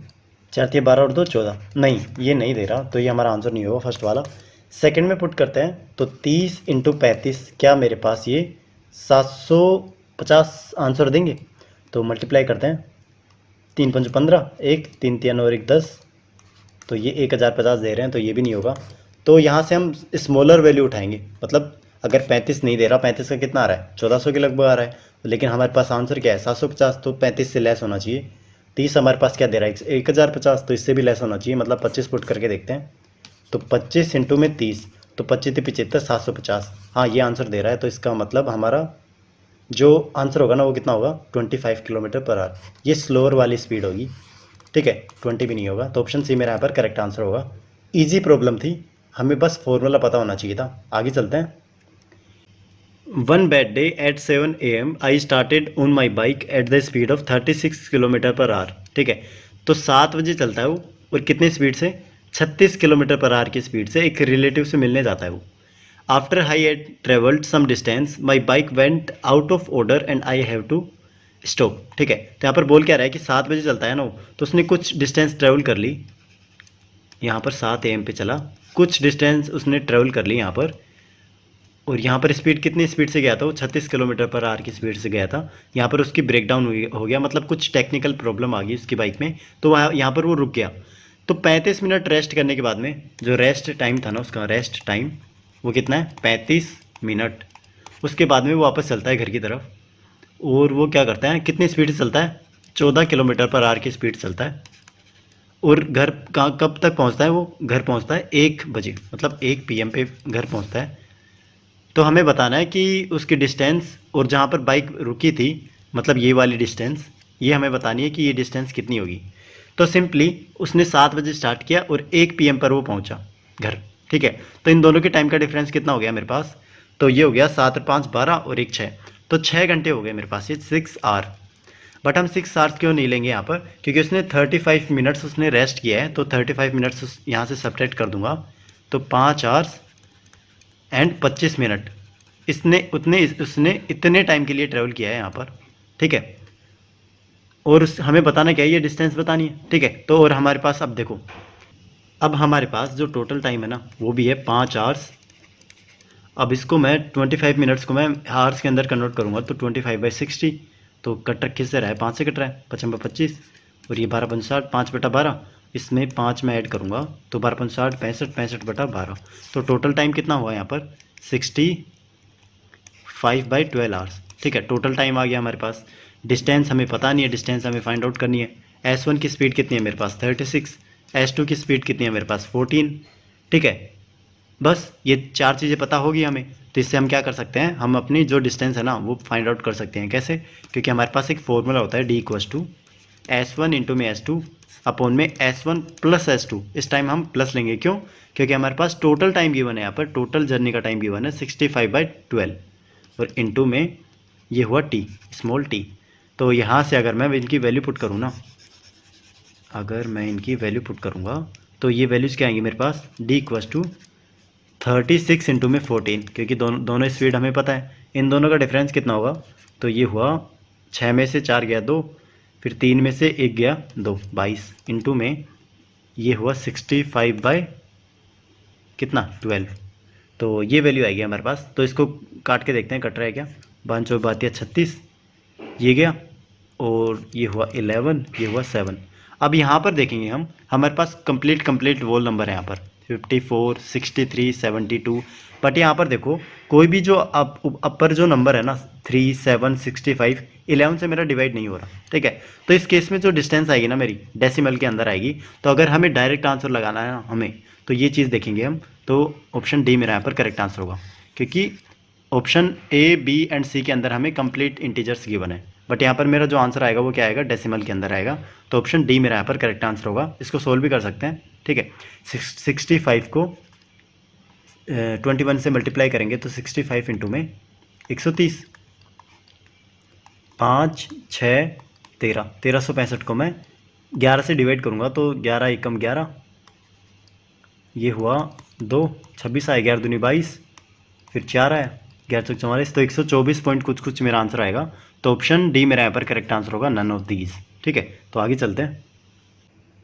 4 3 12 और 2 14, नहीं ये नहीं दे रहा, तो ये हमारा आंसर नहीं होगा फर्स्ट वाला। सेकंड में पुट करते हैं, तो 30 इंटू 35 क्या मेरे पास ये 750 आंसर देंगे। तो मल्टीप्लाई करते हैं, 3 5 15, 1 3 3 और 1 10, तो ये 1050 दे रहे हैं, तो ये भी नहीं होगा। तो यहाँ से हम स्मॉलर वैल्यू उठाएंगे, मतलब अगर 35 नहीं दे रहा, 35 का कितना आ रहा है 1400 के लगभग आ रहा है, लेकिन हमारे पास आंसर क्या है 750, तो 35 से लेस होना चाहिए। 30 हमारे पास क्या दे रहा है 1050, तो इससे भी लेस होना चाहिए, मतलब 25 पुट करके देखते हैं। तो 25 इंटू में 30, तो 25 × 75 750, हाँ ये आंसर दे रहा है। तो इसका मतलब हमारा जो आंसर होगा ना वो कितना होगा 25 किलोमीटर पर आवर। ये स्लोअर वाली स्पीड होगी, ठीक है, 20 भी नहीं होगा। तो ऑप्शन सी मेरा यहाँ पर करेक्ट आंसर होगा। ईजी प्रॉब्लम थी, हमें बस फॉर्मूला पता होना चाहिए था। आगे चलते हैं। One bad day at 7 AM I started on my bike at the speed of 36 kilometre per our, ठीक है। तो 7 बजे चलता है वो, और कितनी स्पीड से 36 किलोमीटर पर आवर की स्पीड से एक रिलेटिव से मिलने जाता है वो। After I had travelled some distance my bike went out of order and I have to stop, ठीक है। तो यहाँ पर बोल क्या रहा है कि 7 बजे चलता है ना वो, तो उसने कुछ डिस्टेंस ट्रेवल कर ली, यहाँ पर 7 AM पे चला, कुछ डिस्टेंस उसने ट्रेवल कर ली यहाँ पर, और यहाँ पर स्पीड कितनी स्पीड से गया था वो 36 किलोमीटर पर आवर की स्पीड से गया था। यहाँ पर उसकी ब्रेकडाउन हो गया, मतलब कुछ टेक्निकल प्रॉब्लम आ गई उसकी बाइक में, तो वहाँ यहाँ पर वो रुक गया। तो 35 मिनट रेस्ट करने के बाद में जो रेस्ट टाइम था ना उसका रेस्ट टाइम वो कितना है 35 मिनट। उसके बाद में वो वापस चलता है घर की तरफ, और वो क्या करता है कितनी स्पीड से चलता है 14 किलोमीटर पर आवर की स्पीड चलता है। और घर कब तक पहुँचता है वो, घर पहुँचता है 1 बजे, मतलब 1 PM पे घर पहुँचता है। तो हमें बताना है कि उसकी डिस्टेंस और जहाँ पर बाइक रुकी थी, मतलब ये वाली डिस्टेंस, ये हमें बतानी है कि ये डिस्टेंस कितनी होगी। तो सिंपली उसने 7 बजे स्टार्ट किया और 1 PM पर वो पहुँचा घर, ठीक है। तो इन दोनों के टाइम का डिफरेंस कितना हो गया मेरे पास, तो ये हो गया 7 और 5 12 और 1 6, तो 6 घंटे हो गए मेरे पास, ये 6 आवर। बट हम 6 आवर्स क्यों नहीं लेंगे यहाँ पर, क्योंकि उसने 35 मिनट्स उसने रेस्ट किया है, तो 35 मिनट्स यहाँ से सब्ट्रैक्ट कर दूंगा, तो 5 आवर्स एंड 25 मिनट उसने इतने टाइम के लिए ट्रेवल किया है यहाँ पर, ठीक है। और हमें बताना क्या है, ये डिस्टेंस बतानी है, ठीक है। तो और हमारे पास अब देखो, अब हमारे पास जो टोटल टाइम है ना वो भी है 5 आवर्स। अब इसको मैं 25 मिनट्स को मैं आवर्स के अंदर कन्वर्ट करूँगा तो 25/60, तो कट किस से रहा है, 5 से कट रहा है, 55/25 और ये 12×5 5/12, इसमें 5 मैं ऐड करूँगा तो 12×5 65 65/12, तो टोटल टाइम कितना हुआ यहाँ पर 65/12 आवर्स, ठीक है। टोटल टाइम आ गया हमारे पास। डिस्टेंस हमें पता नहीं है, डिस्टेंस हमें फाइंड आउट करनी है। S1 की स्पीड कितनी है मेरे पास 36, S2 की स्पीड कितनी है मेरे पास 14, ठीक है। बस ये 4 चीज़ें पता होगी हमें, तो इससे हम क्या कर सकते हैं, हम अपनी जो डिस्टेंस है ना वो फाइंड आउट कर सकते हैं। कैसे, क्योंकि हमारे पास एक फॉर्मूला होता है D=S1 इंटू में S2 अपॉन में S1 प्लस S2। इस टाइम हम प्लस लेंगे, क्यों, क्योंकि हमारे पास टोटल टाइम गिवन है, यहाँ पर टोटल जर्नी का टाइम गिवन है 65/12 और इंटू में ये हुआ t, स्मॉल t। तो यहाँ से अगर मैं इनकी वैल्यू पुट करूँ ना, अगर मैं इनकी वैल्यू पुट करूँगा तो ये वैल्यूज़ क्या आएंगी मेरे पास, D=36 इंटू में 14, क्योंकि दोनों स्पीड हमें पता है। इन दोनों का डिफरेंस कितना होगा, तो ये हुआ 6 में से 4 गया 2, फिर 3 में से 1 गया 2, 22 इंटू में ये हुआ 65 कितना 12, तो ये वैल्यू आएगी हमारे पास। तो इसको काट के देखते हैं कट रहा है क्या, 5×4 36, ये गया और ये हुआ 11, ये हुआ 7। अब यहाँ पर देखेंगे हम, हमारे पास कंप्लीट वोल नंबर है यहाँ पर 54 63 72, बट यहाँ पर देखो कोई भी जो अपर जो नंबर है ना 3 7 65 11 से मेरा डिवाइड नहीं हो रहा, ठीक है। तो इस केस में जो डिस्टेंस आएगी ना मेरी डेसिमल के अंदर आएगी। तो अगर हमें डायरेक्ट आंसर लगाना है ना हमें, तो ये चीज़ देखेंगे हम, तो ऑप्शन डी मेरा यहाँ पर करेक्ट आंसर होगा, क्योंकि ऑप्शन ए बी एंड सी के अंदर हमें कंप्लीट इंटीजर्स गिवन है, बट यहाँ पर मेरा जो आंसर आएगा वो क्या आएगा, डेसिमल के अंदर आएगा। तो ऑप्शन डी मेरा यहाँ पर करेक्ट आंसर होगा। इसको सोल्व भी कर सकते हैं, ठीक है। 65 को 21 से मल्टीप्लाई करेंगे तो 65 इंटू में 130, 5 6 13, 1365 को मैं 11 से डिवाइड करूँगा तो 11 एकम 11, ये हुआ 2, 26 आया, 11 दूनी 22, फिर 4 आया, 11 तो 124 पॉइंट कुछ मेरा आंसर आएगा। तो ऑप्शन डी मेरा यहाँ पर करेक्ट आंसर होगा, नन ऑफ दीज, ठीक है। तो आगे चलते हैं।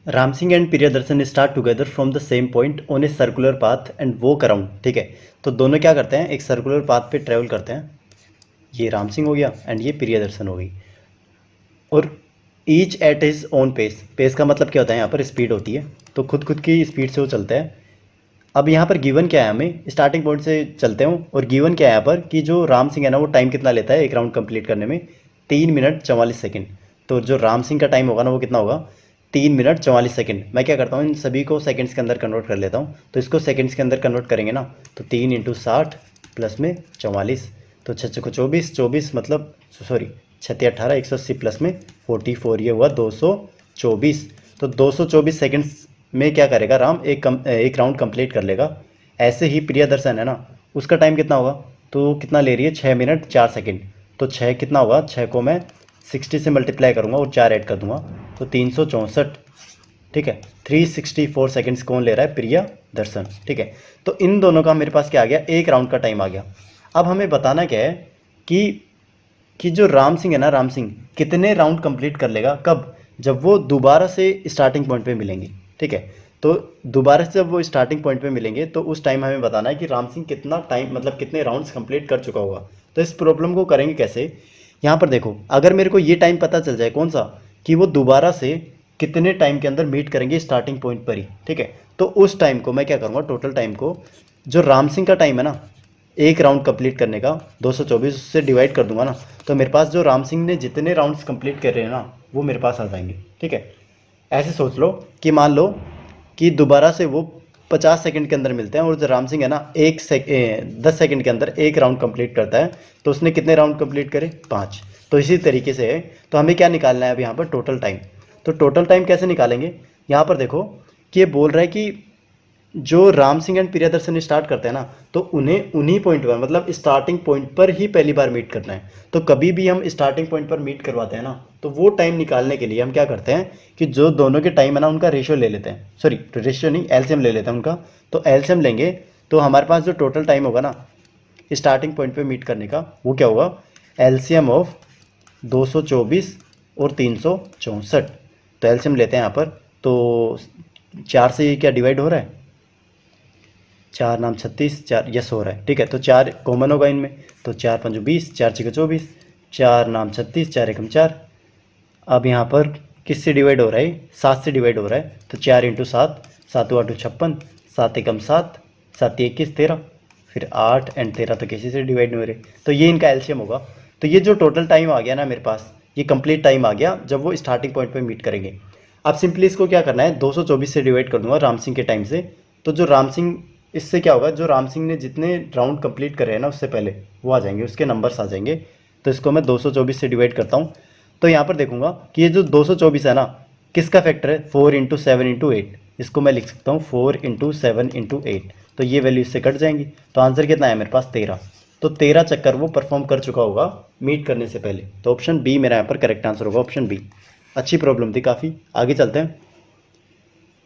Ram Singh and Priyadarshan start together from the same point on a circular path and walk around, ठीक है। तो दोनों क्या करते हैं, एक सर्कुलर पाथ पे ट्रेवल करते हैं, ये राम सिंह हो गया एंड ये प्रियदर्शन हो गई, और each at his own pace. Pace का मतलब क्या होता है, यहाँ पर स्पीड होती है, तो खुद की स्पीड से वो चलते हैं। अब यहाँ पर गिवन क्या है, हमें स्टार्टिंग पॉइंट से चलते हूँ, और गिवन क्या है यहाँ पर कि जो राम सिंह है ना वो टाइम कितना लेता है एक राउंड कंप्लीट करने में, 3 मिनट 44 सेकंड। तो जो राम सिंह का टाइम होगा ना वो कितना होगा, 3 मिनट 44 सेकंड। मैं क्या करता हूँ, इन सभी को सेकंड्स के अंदर कन्वर्ट कर लेता हूँ, तो इसको सेकंड्स के अंदर कन्वर्ट करेंगे ना, तो 3 × 60 प्लस में 44, तो 6 को 24 मतलब सॉरी 6 18 180 प्लस में 44, ये हुआ 224। तो 224 सेकंड्स में क्या करेगा राम, एक राउंड कंप्लीट कर लेगा। ऐसे ही प्रियदर्शन है ना, उसका टाइम कितना होगा, तो कितना ले रही है 6 मिनट 4 सेकंड। तो 6 कितना होगा, 6 को मैं 60 से मल्टीप्लाई करूँगा और 4 ऐड कर दूंगा तो 364, ठीक है। 364 सेकंड्स कौन ले रहा है, प्रियदर्शन, ठीक है। तो इन दोनों का मेरे पास क्या आ गया, एक राउंड का टाइम आ गया। अब हमें बताना क्या है कि जो राम सिंह है ना, राम सिंह कितने राउंड कंप्लीट कर लेगा, कब, जब वो दोबारा से स्टार्टिंग पॉइंट पे मिलेंगे, ठीक है। तो दोबारा से जब वो स्टार्टिंग पॉइंट पे मिलेंगे तो उस टाइम हमें बताना है कि राम सिंह कितना टाइम मतलब कितने राउंड्स कंप्लीट कर चुका होगा। तो इस प्रॉब्लम को करेंगे कैसे, यहाँ पर देखो, अगर मेरे को ये टाइम पता चल जाए कौन सा, कि वो दोबारा से कितने टाइम के अंदर मीट करेंगे स्टार्टिंग पॉइंट पर ही, ठीक है। तो उस टाइम को मैं क्या करूँगा, टोटल टाइम को जो राम सिंह का टाइम है ना एक राउंड कंप्लीट करने का 224 से डिवाइड कर दूंगा ना, तो मेरे पास जो राम सिंह ने जितने राउंड्स कंप्लीट कर रहे हैं ना वो मेरे पास आ जाएंगे, ठीक है। ऐसे सोच लो कि मान लो कि दोबारा से वो 50 सेकंड के अंदर मिलते हैं, और जो राम सिंह है ना 10 सेकंड के अंदर एक राउंड कंप्लीट करता है, तो उसने कितने राउंड कंप्लीट करे, 5। तो इसी तरीके से है, तो हमें क्या निकालना है अब यहाँ पर, टोटल टाइम। तो टोटल टाइम कैसे निकालेंगे, यहाँ पर देखो कि ये बोल रहा है कि जो राम सिंह एंड प्रियदर्शन स्टार्ट करते हैं ना, तो उन्हें उन्हीं पॉइंट पर मतलब स्टार्टिंग पॉइंट पर ही पहली बार मीट करना है। तो कभी भी हम स्टार्टिंग पॉइंट पर मीट करवाते हैं ना, तो वो टाइम निकालने के लिए हम क्या करते हैं कि जो दोनों के टाइम है ना उनका रेशियो ले लेते हैं, सॉरी रेशियो नहीं, एलसीएम ले लेते हैं उनका। तो एलसीएम लेंगे तो हमारे पास जो टोटल टाइम होगा ना स्टार्टिंग पॉइंट पे मीट करने का, वो क्या होगा, एलसीएम ऑफ 224 और 364। तो एलसीएम लेते हैं यहाँ पर, तो 4 से ये क्या डिवाइड हो रहा है, 4 नाम 36, 4 यस हो रहा है, ठीक है। तो 4 कॉमन होगा इनमें, तो 4 5 20, 4 6 24, 4 नाम 36, 4 एकम 4। अब यहाँ पर किससे डिवाइड हो रहा है, 7 से डिवाइड हो रहा है, तो 4 इंटू 7, 7 8 56, 7 एकम 7, 7 21 13, फिर 8 एंड 13 तो किसी से डिवाइड नहीं हो रहे, तो ये इनका एलसीएम होगा। तो ये जो टोटल टाइम आ गया ना मेरे पास, ये कंप्लीट टाइम आ गया जब वो स्टार्टिंग पॉइंट पे मीट करेंगे। अब सिंपली इसको क्या करना है, 224 से डिवाइड कर दूंगा राम सिंह के टाइम से। तो जो राम सिंह, इससे क्या होगा, जो राम सिंह ने जितने राउंड कंप्लीट करे हैं ना उससे पहले, वो आ जाएंगे, उसके नंबर्स आ जाएंगे। तो इसको मैं 224 से डिवाइड करता हूँ, तो यहाँ पर देखूंगा कि ये जो 224 है ना किसका फैक्टर है, 4 इंटू 7 इंटू 8। इसको मैं लिख सकता हूँ 4 इंटू 7 इंटू 8, तो ये वैल्यू इससे कट जाएंगी। तो आंसर कितना है मेरे पास, 13। तो 13 चक्कर वो परफॉर्म कर चुका होगा मीट करने से पहले। तो ऑप्शन बी मेरा यहाँ पर करेक्ट आंसर होगा, ऑप्शन बी। अच्छी प्रॉब्लम थी काफ़ी। आगे चलते हैं।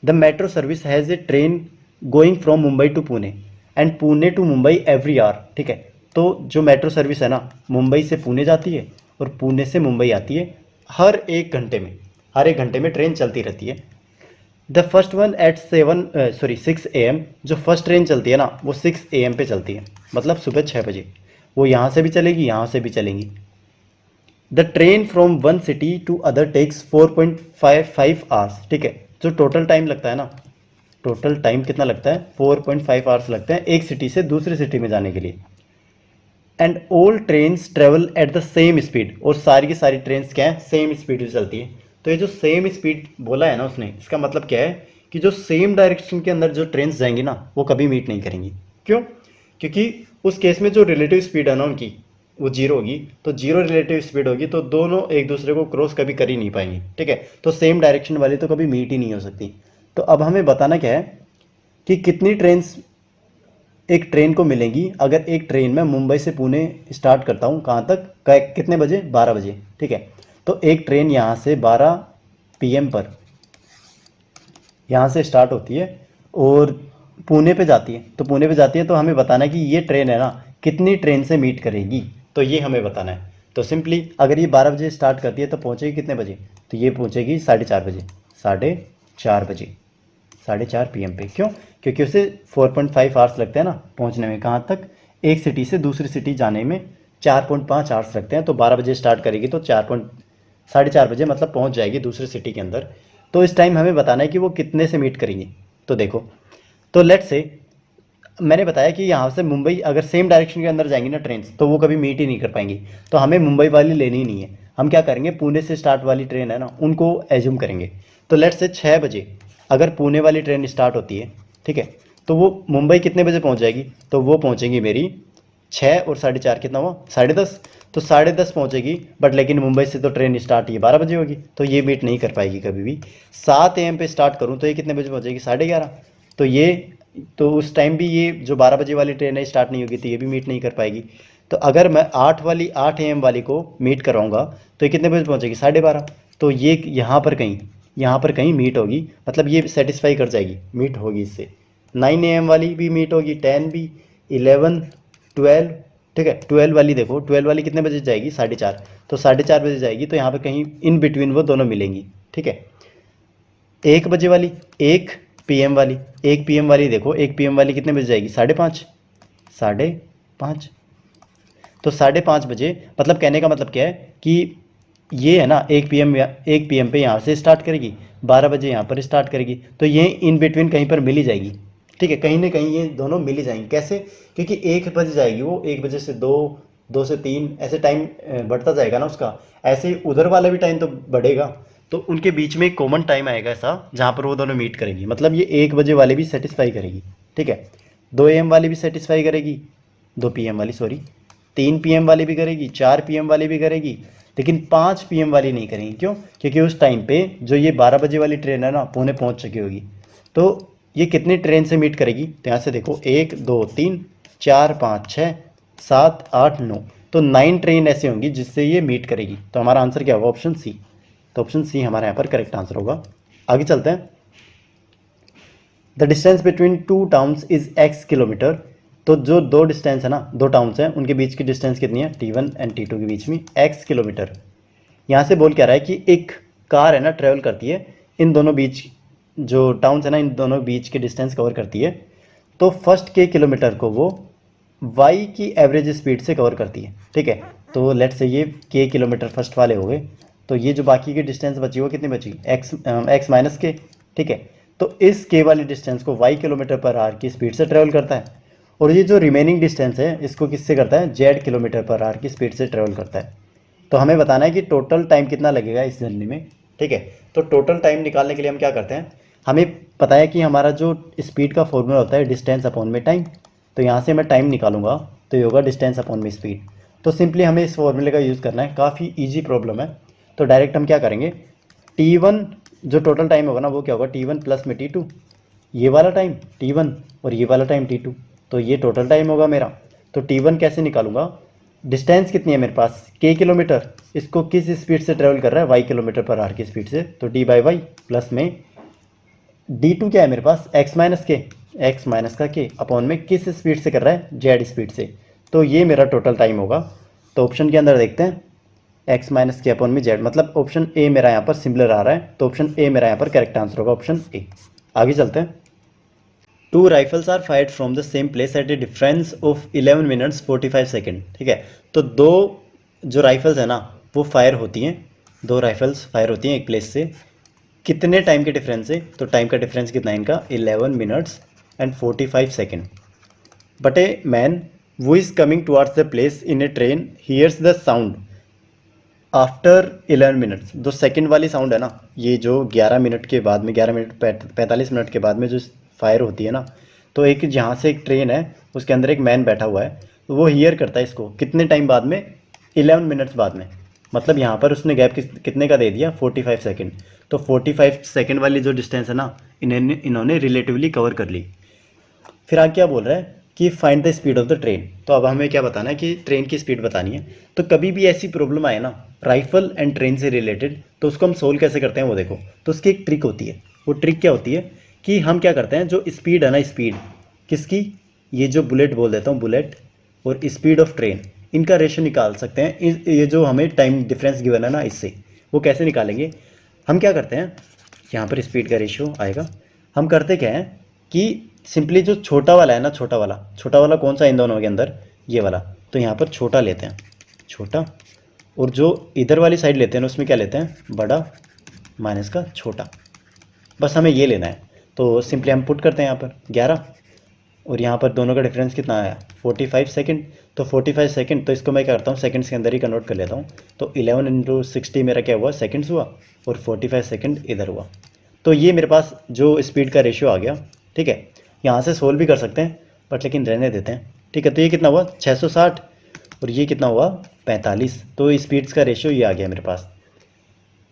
The metro service has a train going from Mumbai to Pune and Pune to Mumbai every hour, ठीक है। तो जो मेट्रो सर्विस है ना, मुंबई से पुणे जाती है और पुणे से मुंबई आती है, हर एक घंटे में, हर एक घंटे में ट्रेन चलती रहती है। The first one at 6 AM, जो फर्स्ट ट्रेन चलती है ना वो 6 AM पे चलती है, मतलब सुबह 6 बजे। वो यहाँ से भी चलेगी, यहाँ से भी चलेंगी। The train from one city to other takes 4.55 hours, ठीक है। जो टोटल टाइम लगता है ना, टोटल टाइम कितना लगता है, 4.5 आवर्स लगते हैं एक सिटी से दूसरी सिटी में जाने के लिए। And all trains travel at the same speed, और सारी की सारी ट्रेन्स क्या है, सेम स्पीड से चलती है। तो ये जो सेम स्पीड बोला है ना उसने, इसका मतलब क्या है कि जो सेम डायरेक्शन के अंदर जो ट्रेन्स जाएंगी ना वो कभी मीट नहीं करेंगी। क्यों, क्योंकि उस केस में जो रिलेटिव स्पीड है ना उनकी वो जीरो होगी। तो जीरो रिलेटिव स्पीड होगी तो दोनों एक दूसरे को क्रॉस कभी कर ही नहीं पाएंगे, ठीक है। तो सेम डायरेक्शन वाली तो कभी मीट ही नहीं हो सकती। तो अब हमें बताना क्या है कि कितनी ट्रेन्स एक ट्रेन को मिलेंगी अगर एक ट्रेन में मुंबई से पुणे स्टार्ट करता हूँ, कहाँ तक, कितने बजे, 12 बजे, ठीक है। तो एक ट्रेन यहाँ से 12 PM पर यहाँ से स्टार्ट होती है और पुणे पे जाती है। तो पुणे पे जाती है तो हमें बताना है कि ये ट्रेन है ना कितनी ट्रेन से मीट करेगी, तो ये हमें बताना है। तो सिंपली अगर ये 12 बजे स्टार्ट करती है तो पहुँचेगी कितने बजे, तो ये पहुँचेगी 4:30 बजे, 4:30 बजे, 4:30 PM पे। क्यों, क्योंकि उसे 4.5 आवर्स लगते हैं ना पहुंचने में, कहाँ तक, एक सिटी से दूसरी सिटी जाने में 4.5 आवर्स लगते हैं। तो 12 बजे स्टार्ट करेगी तो 4:30 बजे मतलब पहुंच जाएगी दूसरी सिटी के अंदर। तो इस टाइम हमें बताना है कि वो कितने से मीट करेंगी। तो देखो, तो लेट से मैंने बताया कि यहाँ से मुंबई अगर सेम डायरेक्शन के अंदर जाएंगी ना ट्रेन तो वो कभी मीट ही नहीं कर पाएंगी। तो हमें मुंबई वाली लेनी ही नहीं है, हम क्या करेंगे, पुणे से स्टार्ट वाली ट्रेन है ना उनको एज्यूम करेंगे। तो लेट से 6 बजे अगर पुणे वाली ट्रेन स्टार्ट होती है, ठीक है, तो वो मुंबई कितने बजे पहुंच जाएगी, तो वो पहुंचेगी मेरी 6 और 4:30 कितना हुआ, 10:30। तो 10:30 पहुंचेगी, बट लेकिन मुंबई से तो ट्रेन स्टार्ट ये 12 बजे होगी, तो ये मीट नहीं कर पाएगी कभी भी। 7 AM पे स्टार्ट करूँ तो ये कितने बजे पहुंचेगी, 11:30। तो ये, तो उस टाइम भी ये जो 12 बजे वाली ट्रेन है स्टार्ट नहीं होगी, तो ये भी मीट नहीं कर पाएगी। तो अगर मैं 8 AM वाली को मीट कराऊंगा तो ये कितने बजे पहुंचेगी, 12:30। तो ये यहाँ पर कहीं मीट होगी, मतलब ये सेटिस्फाई कर जाएगी, मीट होगी इससे। 9 AM वाली भी मीट होगी, 10 भी, 11, 12, ठीक है। 12 वाली देखो, 12 वाली कितने बजे जाएगी, 4:30। तो 4:30 बजे जाएगी, तो यहाँ पर कहीं इन बिटवीन वो दोनों मिलेंगी, ठीक है। 1 बजे वाली, 1 PM वाली, 1 PM वाली देखो, 1 PM वाली कितने बजे जाएगी, 5:30, 5:30। तो 5:30 बजे, मतलब कहने का मतलब क्या है कि ये है ना 1 PM पे यहाँ से स्टार्ट करेगी, 12 बजे यहाँ पर स्टार्ट करेगी, तो ये इन बिटवीन कहीं पर मिल ही जाएगी, ठीक है। कहीं ना कहीं ये दोनों मिल ही जाएंगी। कैसे, क्योंकि 1 बजे जाएगी वो, 1 बजे से 2, 2 से 3 ऐसे टाइम बढ़ता जाएगा ना उसका, ऐसे ही उधर वाला भी टाइम तो बढ़ेगा। तो उनके बीच में एक कॉमन टाइम आएगा ऐसा जहाँ पर वो दोनों मीट करेंगी, मतलब ये 1 बजे वाले भी सेटिस्फाई करेगी, ठीक है। 2 AM वाली भी सेटिस्फाई करेगी, 2 PM वाली सॉरी, 3 PM वाली भी करेगी, 4 PM वाली भी करेगी, लेकिन 5 PM वाली नहीं करेंगी। क्यों, क्योंकि उस टाइम पे जो ये 12 बजे वाली ट्रेन है ना पुणे पहुंच चुकी होगी। तो ये कितनी ट्रेन से मीट करेगी, तो यहाँ से देखो 1 2 3 4 5 6 7 8 9, तो 9 ट्रेन ऐसी होंगी जिससे ये मीट करेगी। तो हमारा आंसर क्या होगा? Option C. तो ऑप्शन सी हमारे यहाँ पर करेक्ट आंसर होगा। आगे चलते हैं। The distance between two towns is x kilometre. तो जो दो डिस्टेंस है ना, दो टाउन्स हैं, उनके बीच की डिस्टेंस कितनी है? T1 एंड T2 के बीच में x किलोमीटर। यहाँ से बोल क्या रहा है कि एक कार है ना ट्रेवल करती है इन दोनों बीच, जो टाउन्स है ना इन दोनों बीच के डिस्टेंस कवर करती है। तो फर्स्ट के किलोमीटर को वो y की एवरेज स्पीड से कवर करती है। ठीक है, तो लेट से ये k किलोमीटर फर्स्ट वाले हो गए। तो ये जो बाकी की डिस्टेंस बची वो कितनी बची? x माइनस के। ठीक है, तो इस k वाली डिस्टेंस को y किलोमीटर पर आवर की स्पीड से ट्रेवल करता है, और ये जो रिमेनिंग डिस्टेंस है इसको किससे करता है? z किलोमीटर पर आवर की स्पीड से ट्रेवल करता है। तो हमें बताना है कि टोटल टाइम कितना लगेगा इस जर्नी में। ठीक है, तो टोटल टाइम निकालने के लिए हम क्या करते हैं, हमें पता है कि हमारा जो स्पीड का फॉर्मूला होता है डिस्टेंस अपॉन में टाइम। तो यहाँ से मैं टाइम निकालूंगा तो ये होगा डिस्टेंस अपॉन में स्पीड। तो सिंपली हमें इस फॉर्मूले का यूज़ करना है, काफ़ी ईजी प्रॉब्लम है। तो डायरेक्ट हम क्या करेंगे, T1 जो टोटल टाइम होगा ना वो क्या होगा? T1 प्लस में T2, ये वाला टाइम T1 और ये वाला टाइम T2, तो ये टोटल टाइम होगा मेरा। तो T1 कैसे निकालूंगा? डिस्टेंस कितनी है मेरे पास? k kilometre. इसको किस स्पीड से ट्रेवल कर रहा है? y किलोमीटर पर आवर की स्पीड से। तो d बाई वाई प्लस में d2 क्या है मेरे पास? x माइनस के, x माइनस का k अपॉन में किस स्पीड से कर रहा है? z स्पीड से। तो ये मेरा टोटल टाइम होगा। तो ऑप्शन के अंदर देखते हैं, x माइनस के अपॉन में z, मतलब ऑप्शन ए मेरा यहाँ पर सिमिलर आ रहा है। तो ऑप्शन ए मेरा यहाँ पर करेक्ट आंसर होगा, ऑप्शन ए। आगे चलते हैं। Two rifles are fired from the same place at a difference of 11 minutes 45 second. ठीक है, तो दो जो राइफल्स है ना वो फायर होती हैं, दो राइफल्स फायर होती हैं एक प्लेस से, कितने टाइम के डिफरेंस से? तो टाइम का डिफरेंस कितना है इनका? 11 minutes and 45 second. But a man who is coming towards the place in a train hears the sound after 11 minutes. जो सेकंड वाली साउंड है ना, ये जो 11 मिनट के बाद में, 11 मिनट 45 मिनट के बाद में जो फायर होती है ना, तो एक जहाँ से एक ट्रेन है उसके अंदर एक मैन बैठा हुआ है, तो वो हियर करता है इसको कितने टाइम बाद में? 11 मिनट्स बाद में। मतलब यहाँ पर उसने गैप कितने का दे दिया? 45 सेकेंड। तो 45 सेकेंड वाली जो डिस्टेंस है ना इन्होंने रिलेटिवली कवर कर ली। फिर आगे क्या बोल रहा है कि find the speed of the train. तो अब हमें क्या बताना है कि ट्रेन की स्पीड बतानी है। तो कभी भी ऐसी प्रॉब्लम आए ना राइफल एंड ट्रेन से रिलेटेड, तो उसको हम सोल्व कैसे करते हैं वो देखो। तो उसकी एक ट्रिक होती है। वो ट्रिक क्या होती है कि हम क्या करते हैं, जो स्पीड है ना, स्पीड किसकी, ये जो बुलेट बोल देता हूँ, बुलेट और स्पीड ऑफ ट्रेन, इनका रेशो निकाल सकते हैं। ये जो हमें टाइम डिफरेंस गिवन है ना इससे, वो कैसे निकालेंगे? हम क्या करते हैं, यहाँ पर स्पीड का रेशियो आएगा। हम करते क्या है कि सिंपली जो छोटा वाला है ना, छोटा वाला कौन सा इन दोनों के अंदर? ये वाला। तो यहाँ पर छोटा लेते हैं, छोटा, और जो इधर वाली साइड लेते हैं ना उसमें क्या लेते हैं? बड़ा माइनस का छोटा। बस हमें ये लेना है। तो सिंपली हम पुट करते हैं यहाँ पर 11, और यहाँ पर दोनों का डिफरेंस कितना आया? 45 सेकेंड। तो 45 सेकेंड, तो इसको मैं क्या करता हूँ सेकंड्स के अंदर ही कन्वर्ट कर लेता हूँ। तो 11 इंटू 60 मेरा क्या हुआ? सेकंड्स हुआ, और 45 सेकेंड इधर हुआ। तो ये मेरे पास जो स्पीड का रेशियो आ गया। ठीक है, यहाँ से सोल्व भी कर सकते हैं बट लेकिन रहने देते हैं। ठीक है, तो ये कितना हुआ? 660, और ये कितना हुआ? 45। तो स्पीड्स का रेशियो ये आ गया मेरे पास।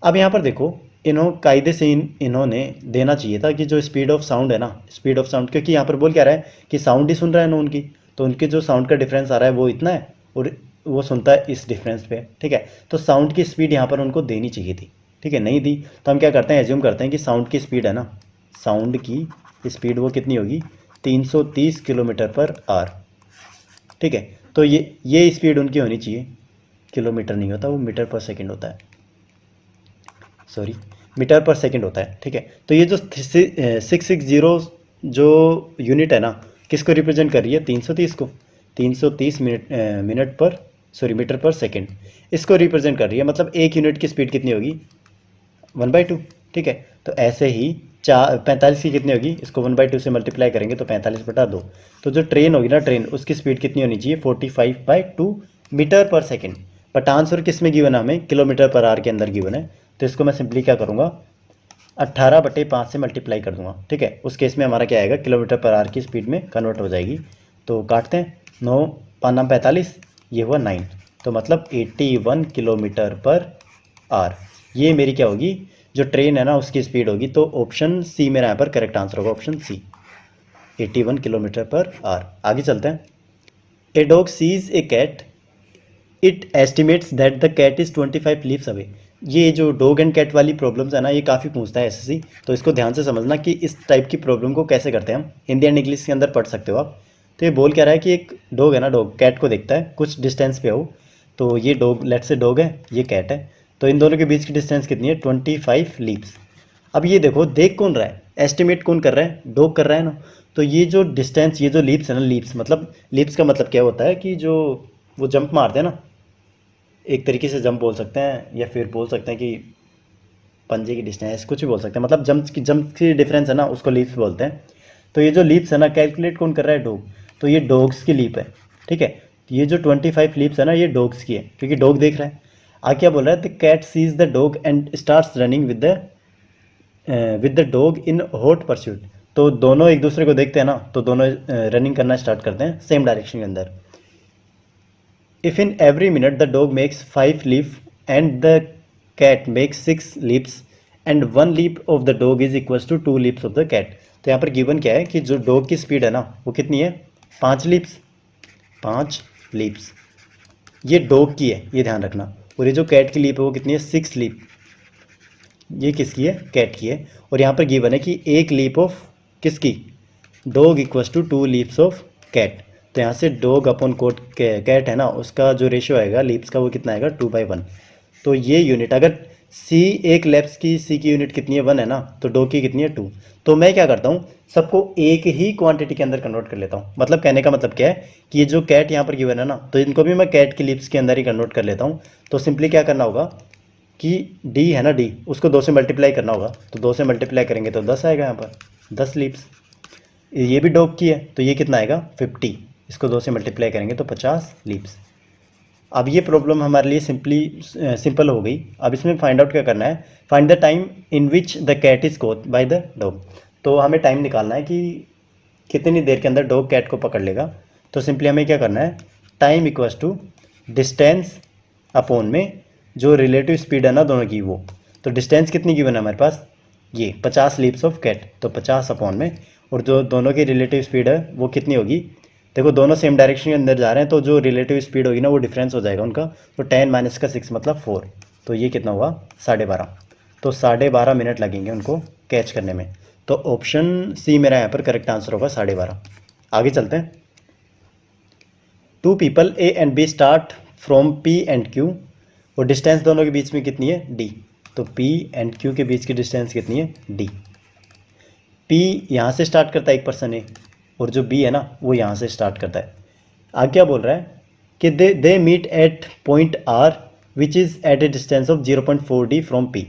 अब यहाँ पर देखो, कायदे से इन्होंने देना चाहिए था कि जो स्पीड ऑफ साउंड है ना, स्पीड ऑफ साउंड, क्योंकि यहाँ पर बोल क्या रहा है कि साउंड ही सुन रहा है ना उनकी, तो उनके जो साउंड का डिफरेंस आ रहा है वो इतना है, और वो सुनता है इस डिफरेंस पे। ठीक है, तो साउंड की स्पीड यहाँ पर उनको देनी चाहिए थी। ठीक है, नहीं दी। तो हम क्या करते हैं, एज्यूम करते हैं कि साउंड की स्पीड है ना, साउंड की स्पीड वो कितनी होगी? 330 किलोमीटर पर आवर। ठीक है, तो ये स्पीड उनकी होनी चाहिए। किलोमीटर नहीं होता, वो मीटर पर सेकेंड होता है, सॉरी मीटर पर सेकंड होता है। ठीक है, तो ये जो 660 जो यूनिट है ना, किसको रिप्रेजेंट कर रही है? 330 को। 330 मिनट पर, सॉरी मीटर पर सेकंड, इसको रिप्रेजेंट कर रही है। मतलब एक यूनिट की स्पीड कितनी होगी? 1/2। ठीक है, तो ऐसे ही 45 की कितनी होगी? इसको 1/2 से मल्टीप्लाई करेंगे तो 45/2। तो जो ट्रेन होगी ना, ट्रेन, उसकी स्पीड कितनी होनी चाहिए? 45/2 मीटर पर सेकेंड। बट आंसर किस में गिवन है? हमें किलोमीटर पर आवर के अंदर गिवन है। तो इसको मैं सिंपली क्या करूँगा, 18/5 से मल्टीप्लाई कर दूंगा। ठीक है, उस केस में हमारा क्या आएगा? किलोमीटर पर आवर की स्पीड में कन्वर्ट हो जाएगी। तो काटते हैं, 9 5 9 45, ये हुआ 9, तो मतलब 81 किलोमीटर पर आवर। ये मेरी क्या होगी? जो ट्रेन है ना उसकी स्पीड होगी। तो ऑप्शन सी मेरा यहाँ पर करेक्ट आंसर होगा, option C, 81 kilometre per hour. आगे चलते हैं। A dog sees a cat it estimates that the cat is 25 leaps away. ये जो डॉग एंड कैट वाली प्रॉब्लम्स है ना, ये काफ़ी पूछता है एसएससी, तो इसको ध्यान से समझना कि इस टाइप की प्रॉब्लम को कैसे करते हैं हम। हिंदी एंड इंग्लिश के अंदर पढ़ सकते हो आप। तो ये बोल क्या रहा है कि एक डॉग है ना, डॉग कैट को देखता है, कुछ डिस्टेंस पे हो, तो ये डॉग, लेट्स से डॉग है, ये कैट है, तो इन दोनों के बीच की डिस्टेंस कितनी है, 25 लीव्स। अब ये देखो, देख कौन रहा है, एस्टिमेट कौन कर रहा है, डॉग कर रहा है ना। तो ये जो डिस्टेंस, ये जो लीप्स है ना, लीप्स मतलब, लीप्स का मतलब क्या होता है कि जो वो जंप मारते हैं ना, एक तरीके से जंप बोल सकते हैं, या फिर बोल सकते हैं कि पंजे की डिस्टेंस, कुछ भी बोल सकते हैं, मतलब जंप की डिफरेंस है ना, उसको लीप्स बोलते हैं। तो ये जो लीप्स है ना, कैलकुलेट कौन कर रहा है, डॉग। तो ये डॉग्स की लीप है, ठीक है। ये जो 25 लीप्स है ना, ये डॉग्स की है, क्योंकि डॉग देख रहा है। आगे क्या बोल रहा है, the cat sees the dog and starts running with the dog in hot pursuit. तो दोनों एक दूसरे को देखते हैं ना, तो दोनों रनिंग करना स्टार्ट करते हैं सेम डायरेक्शन के अंदर। If in every minute the dog makes 5 leap and the cat makes 6 leaps and 1 leap of the dog is equals to 2 leaps of the cat. तो यहाँ पर गिवन क्या है कि जो डॉग की स्पीड है ना, वो कितनी है, 5 लीप्स, 5 लीप्स। ये डॉग की है, ये ध्यान रखना। और ये जो कैट की लीप है वो कितनी है, 6 लीप। ये किसकी है, कैट की है। और यहाँ पर गिवन है कि एक लीप ऑफ किसकी, dog equals to 2 leaps of cat. तो यहाँ से डॉग अपॉन कोट कैट है ना, उसका जो रेशियो आएगा लीप्स का, वो कितना आएगा, 2/1। तो ये यूनिट, अगर सी एक लैप्स की, सी की यूनिट कितनी है, 1 है ना, तो डॉग की कितनी है, 2। तो मैं क्या करता हूँ, सबको एक ही क्वांटिटी के अंदर कन्वर्ट कर लेता हूँ। मतलब कहने का मतलब क्या है कि ये जो कैट यहाँ पर गिवन है ना, तो इनको भी मैं कैट की लिप्स के अंदर ही कन्वर्ट कर लेता हूँ। तो सिंपली क्या करना होगा कि डी है ना, डी, उसको 2 से मल्टीप्लाई करना होगा। तो 2 से मल्टीप्लाई करेंगे तो 10 आएगा, यहाँ पर 10 लीप्स। ये भी डॉग की है, तो ये कितना आएगा, 50। इसको 2 से मल्टीप्लाई करेंगे तो 50 लीप्स। अब ये प्रॉब्लम हमारे लिए सिंपल हो गई। अब इसमें फाइंड आउट क्या करना है, find the time in which the cat is caught by the dog. तो हमें टाइम निकालना है कि कितनी देर के अंदर डॉग कैट को पकड़ लेगा। तो सिंपली हमें क्या करना है, time equals to distance upon में जो रिलेटिव स्पीड है ना दोनों की, वो। तो डिस्टेंस कितनी गिवन है हमारे पास, ये 50 लीप्स ऑफ कैट, तो 50 अपॉन में, और जो दोनों की रिलेटिव स्पीड है वो कितनी होगी, देखो दोनों सेम डायरेक्शन के अंदर जा रहे हैं, तो जो रिलेटिव स्पीड होगी ना, वो डिफरेंस हो जाएगा उनका। तो 10 माइनस का 6 मतलब 4। तो ये कितना हुआ, 12.5। तो 12.5 मिनट लगेंगे उनको कैच करने में। तो ऑप्शन सी मेरा यहाँ पर करेक्ट आंसर होगा, 12.5। आगे चलते हैं। 2 people A and B start from P and Q, और डिस्टेंस दोनों के बीच में कितनी है, डी। तो पी एंड क्यू के बीच की डिस्टेंस कितनी है, डी। पी यहाँ से स्टार्ट करता है एक पर्सन ए, और जो बी है ना, वो यहाँ से स्टार्ट करता है। आगे क्या बोल रहा है कि they meet at point R which is at a distance of 0.4 D from P.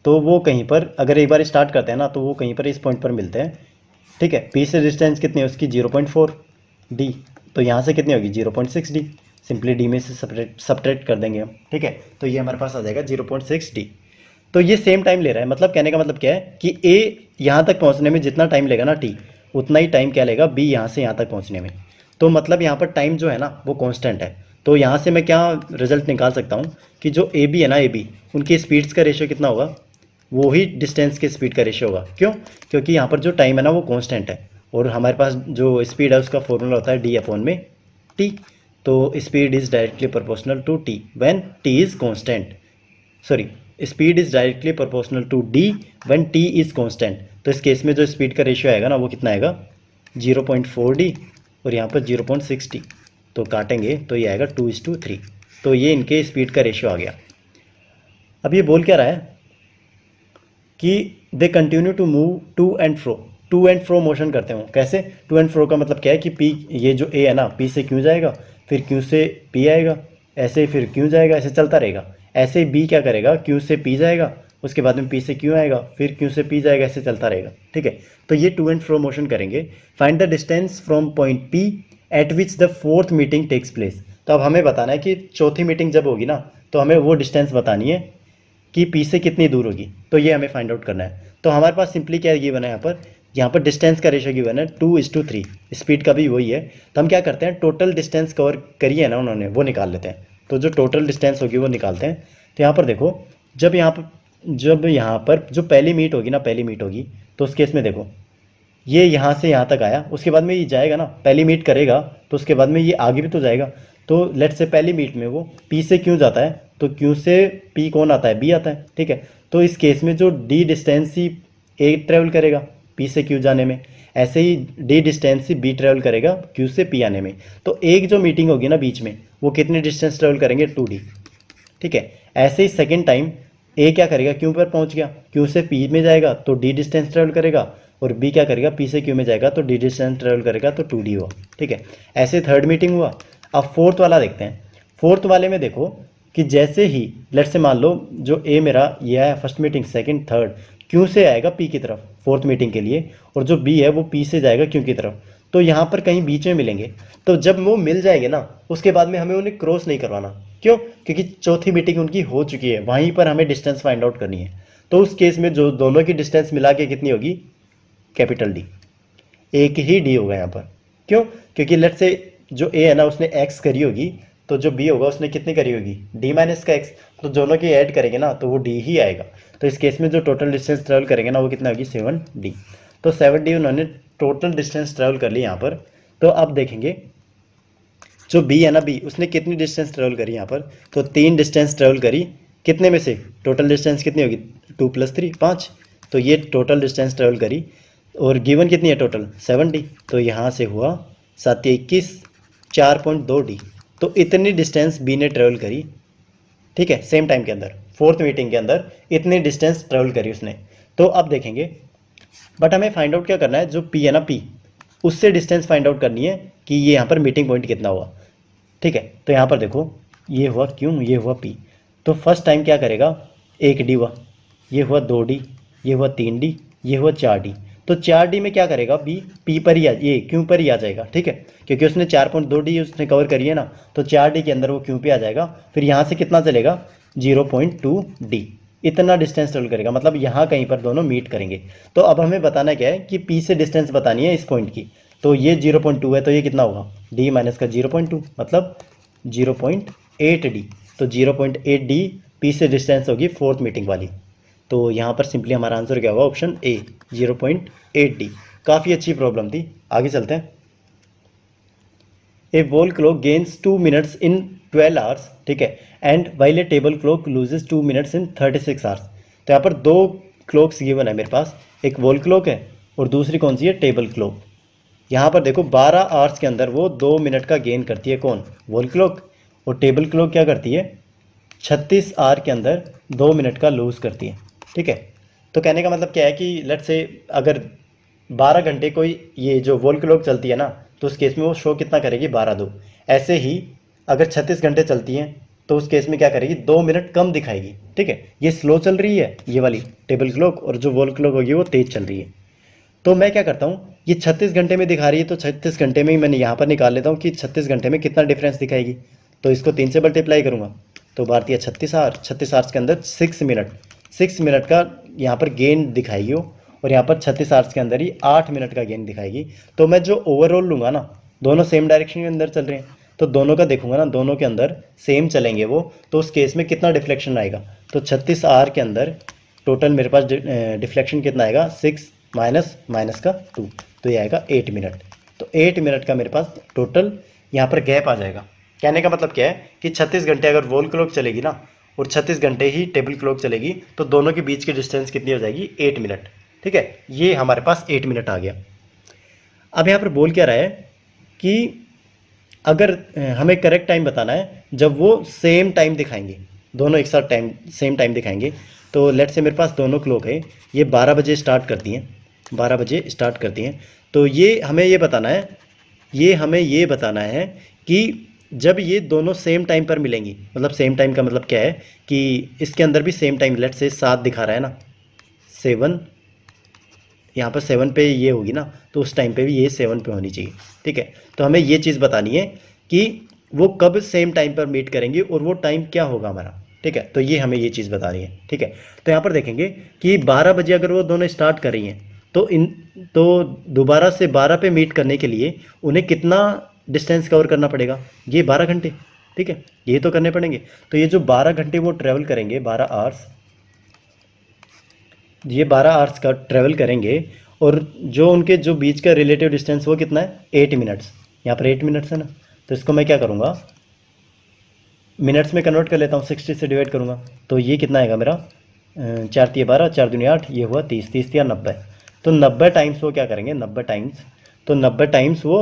तो वो कहीं पर, अगर एक बार स्टार्ट करते हैं ना, तो वो कहीं पर इस पॉइंट पर मिलते हैं, ठीक है। पी से डिस्टेंस कितनी है उसकी, 0.4 डी। तो यहाँ से कितनी होगी, 0.6 डी। सिंपली डी में से सब्ट्रैक्ट कर देंगे हम, ठीक है। तो ये हमारे पास आ जाएगा 0.6 डी। तो ये सेम टाइम ले रहा है, मतलब कहने का मतलब क्या है कि ए यहाँ तक पहुँचने में जितना टाइम लेगा ना टी, उतना ही टाइम क्या लेगा बी यहाँ से यहाँ तक पहुँचने में। तो मतलब यहाँ पर टाइम जो है ना, वो कांस्टेंट है। तो यहाँ से मैं क्या रिजल्ट निकाल सकता हूँ कि जो ए बी है ना, ए बी, उनकी स्पीड्स का रेशियो कितना होगा, वो ही डिस्टेंस के स्पीड का रेशियो होगा। क्यों, क्योंकि यहाँ पर जो टाइम है ना, वो कांस्टेंट है, और हमारे पास जो स्पीड है उसका फॉर्मूला होता है डी अपॉन में टी। तो speed is directly proportional to T when T is constant, sorry, speed is directly proportional to D when T is constant. तो इस केस में जो स्पीड का रेशियो आएगा ना, वो कितना आएगा, 0.4 डी, और यहाँ पर 0.6 डी। तो काटेंगे तो ये आएगा 2:3। तो ये इनके स्पीड का रेशियो आ गया। अब ये बोल क्या रहा है कि they continue to move to and fro motion करते हो। कैसे, टू एंड फ्रो का मतलब क्या है कि पी, ये जो ए है ना, पी से क्यू जाएगा, फिर क्यू से पी आएगा, ऐसे फिर क्यू जाएगा, ऐसे चलता रहेगा। ऐसे बी क्या करेगा, क्यू से पी जाएगा, उसके बाद में पी से क्यू आएगा, फिर क्यू से पी जाएगा, ऐसे चलता रहेगा, ठीक है। तो ये टू एंड फ्रो मोशन करेंगे। Find the distance from point P at which the 4th meeting takes place. तो अब हमें बताना है कि चौथी मीटिंग जब होगी ना, तो हमें वो डिस्टेंस बतानी है कि पी से कितनी दूर होगी। तो ये हमें फाइंड आउट करना है। तो हमारे पास सिंपली क्या गिवन है, यहाँ पर डिस्टेंस का रेशियो गिवन है 2:3, स्पीड का भी वही है। तो हम क्या करते हैं, टोटल डिस्टेंस कवर करिए ना उन्होंने, वो निकाल लेते हैं। तो जो टोटल डिस्टेंस होगी वो निकालते हैं। तो यहाँ पर देखो, जब यहाँ पर जो पहली मीट होगी ना, पहली मीट होगी, तो उस केस में देखो ये यहाँ से यहाँ तक आया, उसके बाद में ये जाएगा ना, पहली मीट करेगा तो उसके बाद में ये आगे भी तो जाएगा। तो लेट्स से पहली मीट में वो P से Q जाता है, तो Q से P कौन आता है, B आता है, ठीक है। तो इस केस में जो D distance he A travel करेगा P से Q जाने में, ऐसे ही D डिस्टेंस ही B ट्रेवल करेगा Q से P आने में। तो एक जो मीटिंग होगी ना बीच में, वो कितनी डिस्टेंस ट्रेवल करेंगे, 2D, ठीक है। ऐसे ही सेकेंड टाइम ए क्या करेगा, क्यू पर पहुंच गया, क्यू से पी में जाएगा तो डी डिस्टेंस ट्रेवल करेगा, और बी क्या करेगा, पी से क्यू में जाएगा तो डी डिस्टेंस ट्रेवल करेगा, तो 2D हुआ, ठीक है। ऐसे थर्ड मीटिंग हुआ। अब फोर्थ वाला देखते हैं। फोर्थ वाले में देखो कि जैसे ही लेट से मान लो जो ए मेरा ये है first meeting, second, third, Q से आएगा पी की तरफ फोर्थ मीटिंग के लिए, और जो बी है वो पी से जाएगा क्यू की तरफ। तो यहाँ पर कहीं बीच में मिलेंगे। तो जब वो मिल जाएंगे ना, उसके बाद में हमें उन्हें क्रॉस नहीं करवाना। क्यों? क्योंकि चौथी मीटिंग उनकी हो चुकी है, वहीं पर हमें डिस्टेंस फाइंड आउट करनी है। तो उस केस में जो दोनों की डिस्टेंस मिला के कितनी होगी, कैपिटल डी, एक ही डी होगा यहाँ पर। क्यों? क्योंकि लेट से जो ए है ना उसने एक्स करी होगी, तो जो बी होगा उसने कितनी करी होगी, डी माइनस का एक्स। तो दोनों की ऐड करेंगे ना तो वो डी ही आएगा। तो इस केस में जो टोटल डिस्टेंस ट्रेवल करेंगे ना वो कितना होगी, 7D। तो 7D उन्होंने टोटल डिस्टेंस ट्रेवल कर ली यहाँ पर। तो अब देखेंगे जो बी है ना, बी उसने कितनी डिस्टेंस ट्रेवल करी यहाँ पर, तो 3 डिस्टेंस ट्रेवल करी। कितने में से, टोटल डिस्टेंस कितनी होगी, 2 + 3 5। तो ये टोटल डिस्टेंस ट्रेवल करी, और गिवन कितनी है टोटल, 7D। तो यहाँ से हुआ 7 × 21 4.2D। तो इतनी डिस्टेंस बी ने ट्रेवल करी, ठीक है, सेम टाइम के अंदर, फोर्थ मीटिंग के अंदर इतनी डिस्टेंस ट्रेवल करी उसने। तो अब देखेंगे, बट हमें फाइंड आउट क्या करना है, जो पी है ना, पी उससे डिस्टेंस फाइंड आउट करनी है कि ये यहाँ पर मीटिंग पॉइंट कितना हुआ, ठीक है। तो यहाँ पर देखो ये हुआ क्यू, ये हुआ पी। तो फर्स्ट टाइम क्या करेगा, 1D हुआ, ये हुआ 2D, ये हुआ 3D, ये हुआ 4D। तो 4D में क्या करेगा, बी पी पर ही ये क्यू पर ही आ जाएगा, ठीक है, क्योंकि उसने 4.2D उसने कवर करी है ना। तो 4D के अंदर वो क्यू पे आ जाएगा। फिर यहाँ से कितना चलेगा, 0.2D, इतना डिस्टेंस ट्रेवल करेगा, मतलब यहाँ कहीं पर दोनों मीट करेंगे। तो अब हमें बताना क्या है कि पी से डिस्टेंस बतानी है इस पॉइंट की। तो ये 0.2 है, तो ये कितना होगा, d माइनस का 0.2 मतलब 0.8D। तो 0.8D पी से डिस्टेंस होगी फोर्थ मीटिंग वाली। तो यहाँ पर सिंपली हमारा आंसर क्या होगा, ऑप्शन ए 0.8D। काफ़ी अच्छी प्रॉब्लम थी। आगे चलते हैं। A wall clock gains 2 minutes in 12 hours, ठीक है, and while a table clock loses 2 minutes in 36 hours. तो यहाँ पर दो क्लॉक्स गिवन है मेरे पास, एक वॉल क्लॉक है और दूसरी कौन सी है, टेबल क्लॉक। यहाँ पर देखो 12 आवर्स के अंदर वो 2 मिनट का गेन करती है, कौन, वॉल क्लॉक। और टेबल क्लॉक क्या करती है, 36 आवर के अंदर 2 मिनट का लूज करती है, ठीक है। तो कहने का मतलब क्या है कि लेट्स से अगर 12 घंटे कोई ये जो वॉल क्लॉक चलती है ना, तो उस केस में वो शो कितना करेगी, 12/2। ऐसे ही अगर 36 घंटे चलती हैं तो उस केस में क्या करेगी, 2 मिनट कम दिखाएगी, ठीक है। ये स्लो चल रही है ये वाली टेबल क्लॉक, और जो वॉल क्लॉक होगी वो तेज़ चल रही है। तो मैं क्या करता हूँ, ये 36 घंटे में दिखा रही है तो 36 घंटे में ही मैंने यहाँ पर निकाल लेता हूँ कि 36 घंटे में कितना डिफरेंस दिखाएगी। तो इसको 3 से मल्टीप्लाई करूँगा तो भारतीय 36 आवर, 36 आवर्स के अंदर 6 मिनट का यहाँ पर गेन दिखाएगी वो, और यहाँ पर 36 आवर्स के अंदर ही 8 मिनट का गेन दिखाएगी। तो मैं जो ओवरऑल लूँगा ना, दोनों सेम डायरेक्शन के अंदर चल रहे हैं, तो दोनों का देखूंगा ना, दोनों के अंदर सेम चलेंगे वो, तो उस केस में कितना डिफ्लेक्शन आएगा। तो 36 आवर के अंदर टोटल मेरे पास डिफ्लेक्शन कितना आएगा, 6 माइनस का 2, तो ये आएगा 8 मिनट। तो 8 मिनट का मेरे पास टोटल यहाँ पर गैप आ जाएगा। कहने का मतलब क्या है कि 36 घंटे अगर वॉल क्लॉक चलेगी ना, और 36 घंटे ही टेबल क्लॉक चलेगी, तो दोनों के बीच की डिस्टेंस कितनी हो जाएगी, 8 मिनट, ठीक है। ये हमारे पास 8 मिनट आ गया। अब यहाँ पर बोल क्या रहा है कि अगर हमें करेक्ट टाइम बताना है जब वो सेम टाइम दिखाएंगे, दोनों एक साथ सेम टाइम दिखाएंगे। तो लेट से मेरे पास दोनों क्लॉक है, ये 12 बजे स्टार्ट करती हैं, 12 बजे स्टार्ट करती हैं। तो ये हमें ये बताना है कि जब ये दोनों सेम टाइम पर मिलेंगी, मतलब सेम टाइम का मतलब क्या है कि इसके अंदर भी सेम टाइम, लेट से 7 दिखा रहा है ना, 7 यहाँ पर 7 पे ये होगी ना, तो उस टाइम पे भी ये 7 पे होनी चाहिए, ठीक है। तो हमें ये चीज़ बतानी है कि वो कब सेम टाइम पर मीट करेंगे और वो टाइम क्या होगा हमारा, ठीक है। तो ये हमें ये चीज़ बतानी है, ठीक है। तो यहाँ पर देखेंगे कि 12 बजे अगर वो दोनों स्टार्ट कर रही हैं तो दोबारा से 12 पे मीट करने के लिए उन्हें कितना डिस्टेंस कवर करना पड़ेगा, ये 12 घंटे, ठीक है, ये तो करने पड़ेंगे। तो ये जो 12 घंटे वो ट्रेवल करेंगे, 12 आवर्स, ये 12 आवर्स का ट्रेवल करेंगे, और जो उनके जो बीच का रिलेटिव डिस्टेंस वो कितना है 8 मिनट्स, यहाँ पर 8 मिनट्स है ना, तो इसको मैं क्या करूँगा मिनट्स में कन्वर्ट कर लेता हूँ, 60 से डिवाइड करूँगा तो ये कितना आएगा मेरा 4 तिया 12, 4 दूनी 8, ये हुआ 30, 30 तिया 90। तो 90 टाइम्स वो क्या करेंगे 90 टाइम्स, तो 90 टाइम्स वो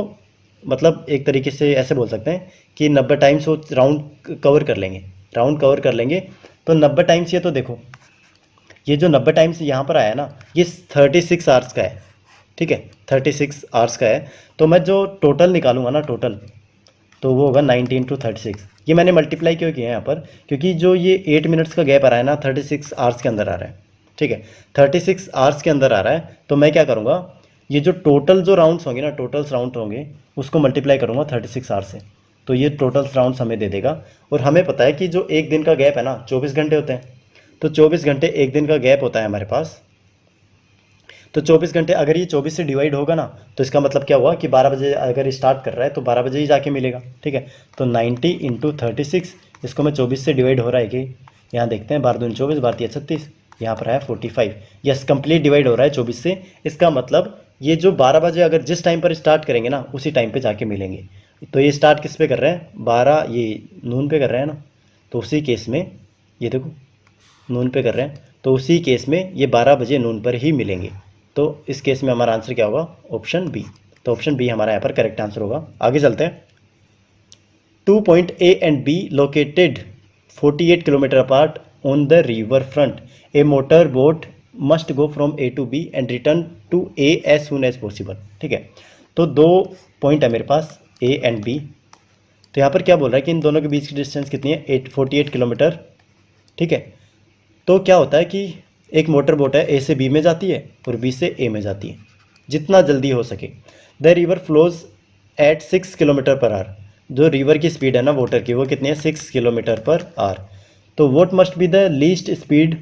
मतलब एक तरीके से ऐसे बोल सकते हैं कि 90 टाइम्स वो राउंड कवर कर लेंगे, राउंड कवर कर लेंगे। तो 90 टाइम्स ये तो देखो ये जो 90 टाइम्स यहाँ पर आया ना ये 36 आवर्स का है, ठीक है 36 आवर्स का है। तो मैं जो टोटल निकालूंगा ना टोटल तो वो होगा 90 इंटू 36। ये मैंने मल्टीप्लाई क्यों किया है यहाँ पर, क्योंकि जो ये 8 मिनट्स का गैप आ रहा है ना 36 आवर्स के अंदर आ रहा है, ठीक है 36 आवर्स के अंदर आ रहा है। तो मैं क्या करूँगा ये जो टोटल जो राउंड्स होंगे ना टोटल्स राउंड होंगे उसको मल्टीप्लाई करूँगा 36 आवर्स से, तो ये टोटल्स राउंड्स हमें दे देगा। और हमें पता है कि जो एक दिन का गैप है ना 24 घंटे होते हैं, तो 24 घंटे एक दिन का गैप होता है हमारे पास। तो 24 घंटे अगर ये 24 से डिवाइड होगा ना तो इसका मतलब क्या हुआ कि 12 बजे अगर स्टार्ट कर रहा है तो 12 बजे ही जाके मिलेगा, ठीक है। तो 90 इंटू 36 इसको मैं 24 से डिवाइड हो रहा है कि यहाँ देखते हैं 12 दूनी 24, 12 तिया 36, यहाँ पर है 45। यस कंप्लीट डिवाइड हो रहा है 24 से, इसका मतलब ये जो 12 बजे अगर जिस टाइम पर स्टार्ट करेंगे ना उसी टाइम पर जाके मिलेंगे। तो ये स्टार्ट किस पे कर रहे हैं 12 ये नून पे कर रहे हैं ना, तो उसी केस में ये देखो नून पे कर रहे हैं तो उसी केस में ये 12 बजे नून पर ही मिलेंगे। तो इस केस में हमारा आंसर क्या होगा ऑप्शन बी। तो ऑप्शन बी हमारा यहाँ पर करेक्ट आंसर होगा। आगे चलते हैं। 2 point A and B located 48 kilometre apart on the river front, a motor boat must go from A to B and return to A as soon as possible, ठीक है। तो दो पॉइंट है मेरे पास ए एंड बी, तो यहाँ पर क्या बोल रहा है कि इन दोनों के बीच की डिस्टेंस कितनी है 48 किलोमीटर, ठीक है। तो क्या होता है कि एक मोटर बोट है ए से बी में जाती है और बी से ए में जाती है जितना जल्दी हो सके। The river flows at 6 kilometre per hour, जो रिवर की स्पीड है ना वाटर की वो कितनी है 6 किलोमीटर पर आवर। तो what must be the least speed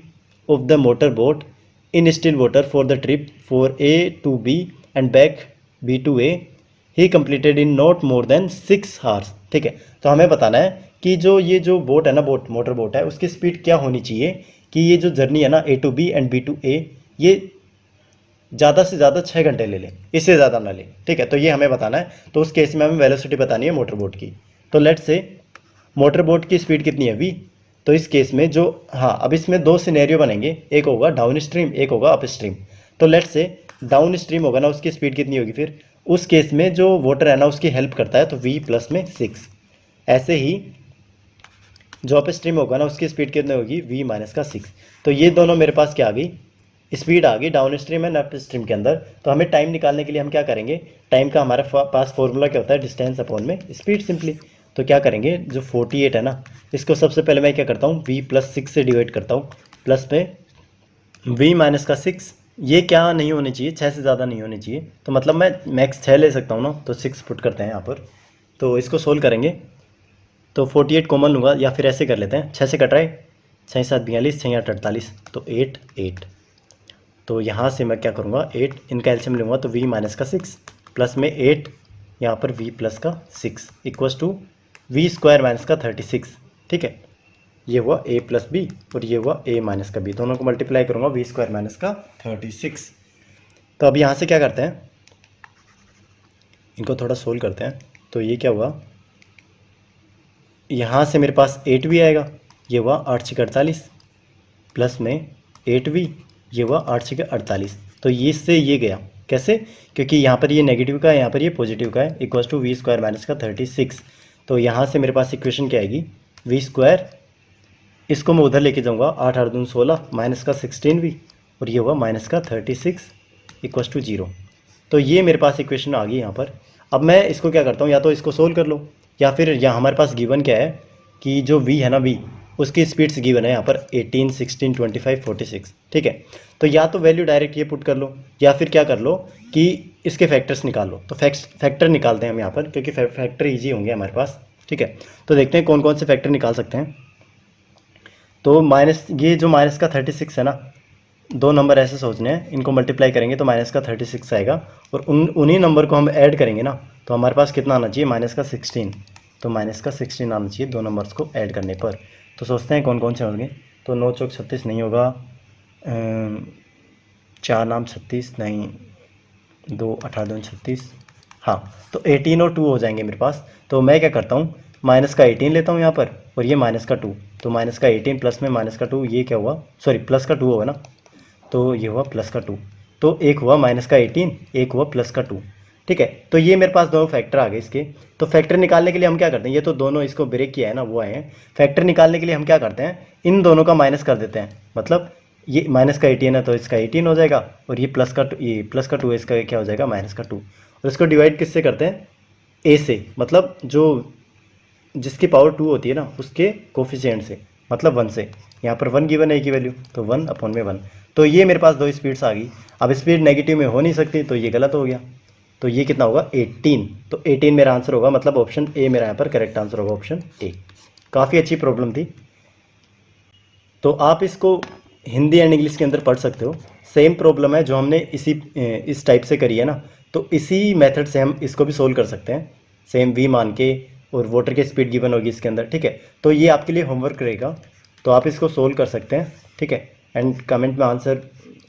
of the motor boat in still water for the trip for A to B and back B to A, he completed in not more than 6 hours, ठीक है। तो हमें बताना है कि जो ये जो बोट है ना बोट मोटर बोट है उसकी स्पीड क्या होनी चाहिए कि ये जो जर्नी है ना A to B and B to A ये ज़्यादा से ज़्यादा 6 घंटे ले लें, इससे ज़्यादा ना ले, ठीक है। तो ये हमें बताना है। तो उस केस में हमें वेलोसिटी बतानी है मोटर बोट की। तो लेट्स से मोटर बोट की स्पीड कितनी है v, तो इस केस में जो हाँ अब इसमें दो सिनेरियो बनेंगे, एक होगा डाउन स्ट्रीम एक होगा अप स्ट्रीम। तो लेट्स से डाउन स्ट्रीम होगा ना उसकी स्पीड कितनी होगी, फिर उस केस में जो वाटर है ना उसकी हेल्प करता है तो v प्लस में 6। ऐसे ही जो अप स्ट्रीम होगा ना उसकी स्पीड कितनी होगी v माइनस का 6। तो ये दोनों मेरे पास क्या आ गई स्पीड आ गई down stream and up stream के अंदर। तो हमें टाइम निकालने के लिए हम क्या करेंगे, टाइम का हमारे पास फॉर्मूला क्या होता है डिस्टेंस अपॉन में स्पीड सिंपली। तो क्या करेंगे जो 48 है ना इसको सबसे पहले मैं क्या करता हूँ v प्लस 6 से डिवाइड करता हूँ, प्लस में v माइनस का 6, ये क्या नहीं होनी चाहिए 6 से ज़्यादा नहीं होनी चाहिए, तो मतलब मैं मैक्स 6 ले सकता हूँ ना, तो 6 पुट करते हैं यहाँ पर। तो इसको सोल्व करेंगे तो 48 कॉमन लूँगा या फिर ऐसे कर लेते हैं 6 से कट रहा है 6 7 42 6 8 48, तो 8 8। तो यहाँ से मैं क्या करूँगा 8 इनका एलसीएम लूँगा तो v माइनस का 6 प्लस में 8 यहाँ पर v प्लस का 6 equals to v square minus का 36, ठीक है। ये हुआ a प्लस बी और ये हुआ a माइनस का b, दोनों को मल्टीप्लाई करूँगा v स्क्वायर माइनस का 36। तो अब यहाँ से क्या करते हैं इनको थोड़ा सोल्व करते हैं। तो ये क्या हुआ यहाँ से मेरे पास 8v आएगा, ये हुआ 8 6 48 प्लस में 8v ये हुआ 8 6 48। तो ये इससे ये गया कैसे, क्योंकि यहाँ पर ये नेगेटिव का है यहाँ पर ये पॉजिटिव का है equals to V square minus का 36। तो यहाँ से मेरे पास इक्वेशन क्या आएगी वी स्क्वायर, इसको मैं उधर लेके जाऊँगा 8 8 2 16 माइनस का 16v और ये हुआ माइनस का 36 इक्वल्स टू 0। तो ये मेरे पास इक्वेशन आ गई यहाँ पर। अब मैं इसको क्या करता हूँ या तो इसको सोल्व कर लो या फिर यहाँ हमारे पास गिवन क्या है कि जो v है ना v उसकी स्पीड्स गिवन है यहाँ पर 18 16 25 46, ठीक है। तो या तो वैल्यू डायरेक्ट ये पुट कर लो या फिर क्या कर लो कि इसके फैक्टर्स निकाल लो। तो फैक्टर निकालते हैं हम यहाँ पर क्योंकि फैक्टर ईजी होंगे हमारे पास, ठीक है। तो देखते हैं कौन कौन से फैक्टर निकाल सकते हैं। तो माइनस ये जो माइनस का 36 है ना, दो नंबर ऐसे सोचने हैं इनको मल्टीप्लाई करेंगे तो माइनस का 36 आएगा और उन्हीं नंबर को हम ऐड करेंगे ना तो हमारे पास कितना आना चाहिए माइनस का 16। तो माइनस का 16 आना चाहिए दो नंबर्स को ऐड करने पर। तो सोचते हैं कौन कौन से होंगे। तो 9 चौक 36 नहीं होगा, 4 नाम 36 नहीं, 2 18 2 36, हाँ तो 18 और 2 हो जाएंगे मेरे पास। तो मैं क्या करता हूँ, माइनस का 18 लेता हूँ यहाँ पर, और ये माइनस का 2, तो माइनस का 18 प्लस में माइनस का 2, ये क्या हुआ, सॉरी प्लस का 2 होगा ना, तो ये हुआ प्लस का 2। तो एक हुआ माइनस का 18, एक हुआ प्लस का 2। ठीक है, तो ये मेरे पास दोनों फैक्टर आ गए इसके। तो फैक्टर निकालने के लिए हम क्या करते हैं, ये तो दोनों इसको ब्रेक किया है ना, वो आए हैं। फैक्टर निकालने के लिए हम क्या करते हैं, इन दोनों का माइनस कर देते हैं। मतलब ये माइनस का 18 है तो इसका 18 हो जाएगा, और ये प्लस का 2, ये प्लस का 2 है, इसका क्या हो जाएगा, माइनस का 2। और इसको डिवाइड किससे करते हैं, ए से, मतलब जो जिसकी पावर 2 होती है ना, उसके कोफिशिएंट से, मतलब 1 से। यहाँ पर 1 गिवन है की वैल्यू, तो 1 अपॉन में 1। तो ये मेरे पास दो स्पीड्स आ गई। अब स्पीड नेगेटिव में हो नहीं सकती, तो ये गलत हो गया। तो ये कितना होगा, 18। तो 18 मेरा आंसर होगा, मतलब ऑप्शन ए मेरा यहाँ पर करेक्ट आंसर होगा, ऑप्शन ए। काफ़ी अच्छी प्रॉब्लम थी। तो आप इसको हिंदी एंड इंग्लिश के अंदर पढ़ सकते हो। सेम प्रॉब्लम है जो हमने इस टाइप से करी है ना, तो इसी मेथड से हम इसको भी सोल्व कर सकते हैं, सेम वी मान के, और वाटर की स्पीड गिवन होगी इसके अंदर। ठीक है, तो ये आपके लिए होमवर्क रहेगा, तो आप इसको सोल्व कर सकते हैं। ठीक है, एंड कमेंट में आंसर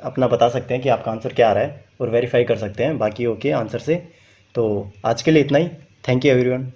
अपना बता सकते हैं कि आपका आंसर क्या आ रहा है, और वेरीफाई कर सकते हैं बाकी ओके आंसर से। तो आज के लिए इतना ही। Thank you everyone.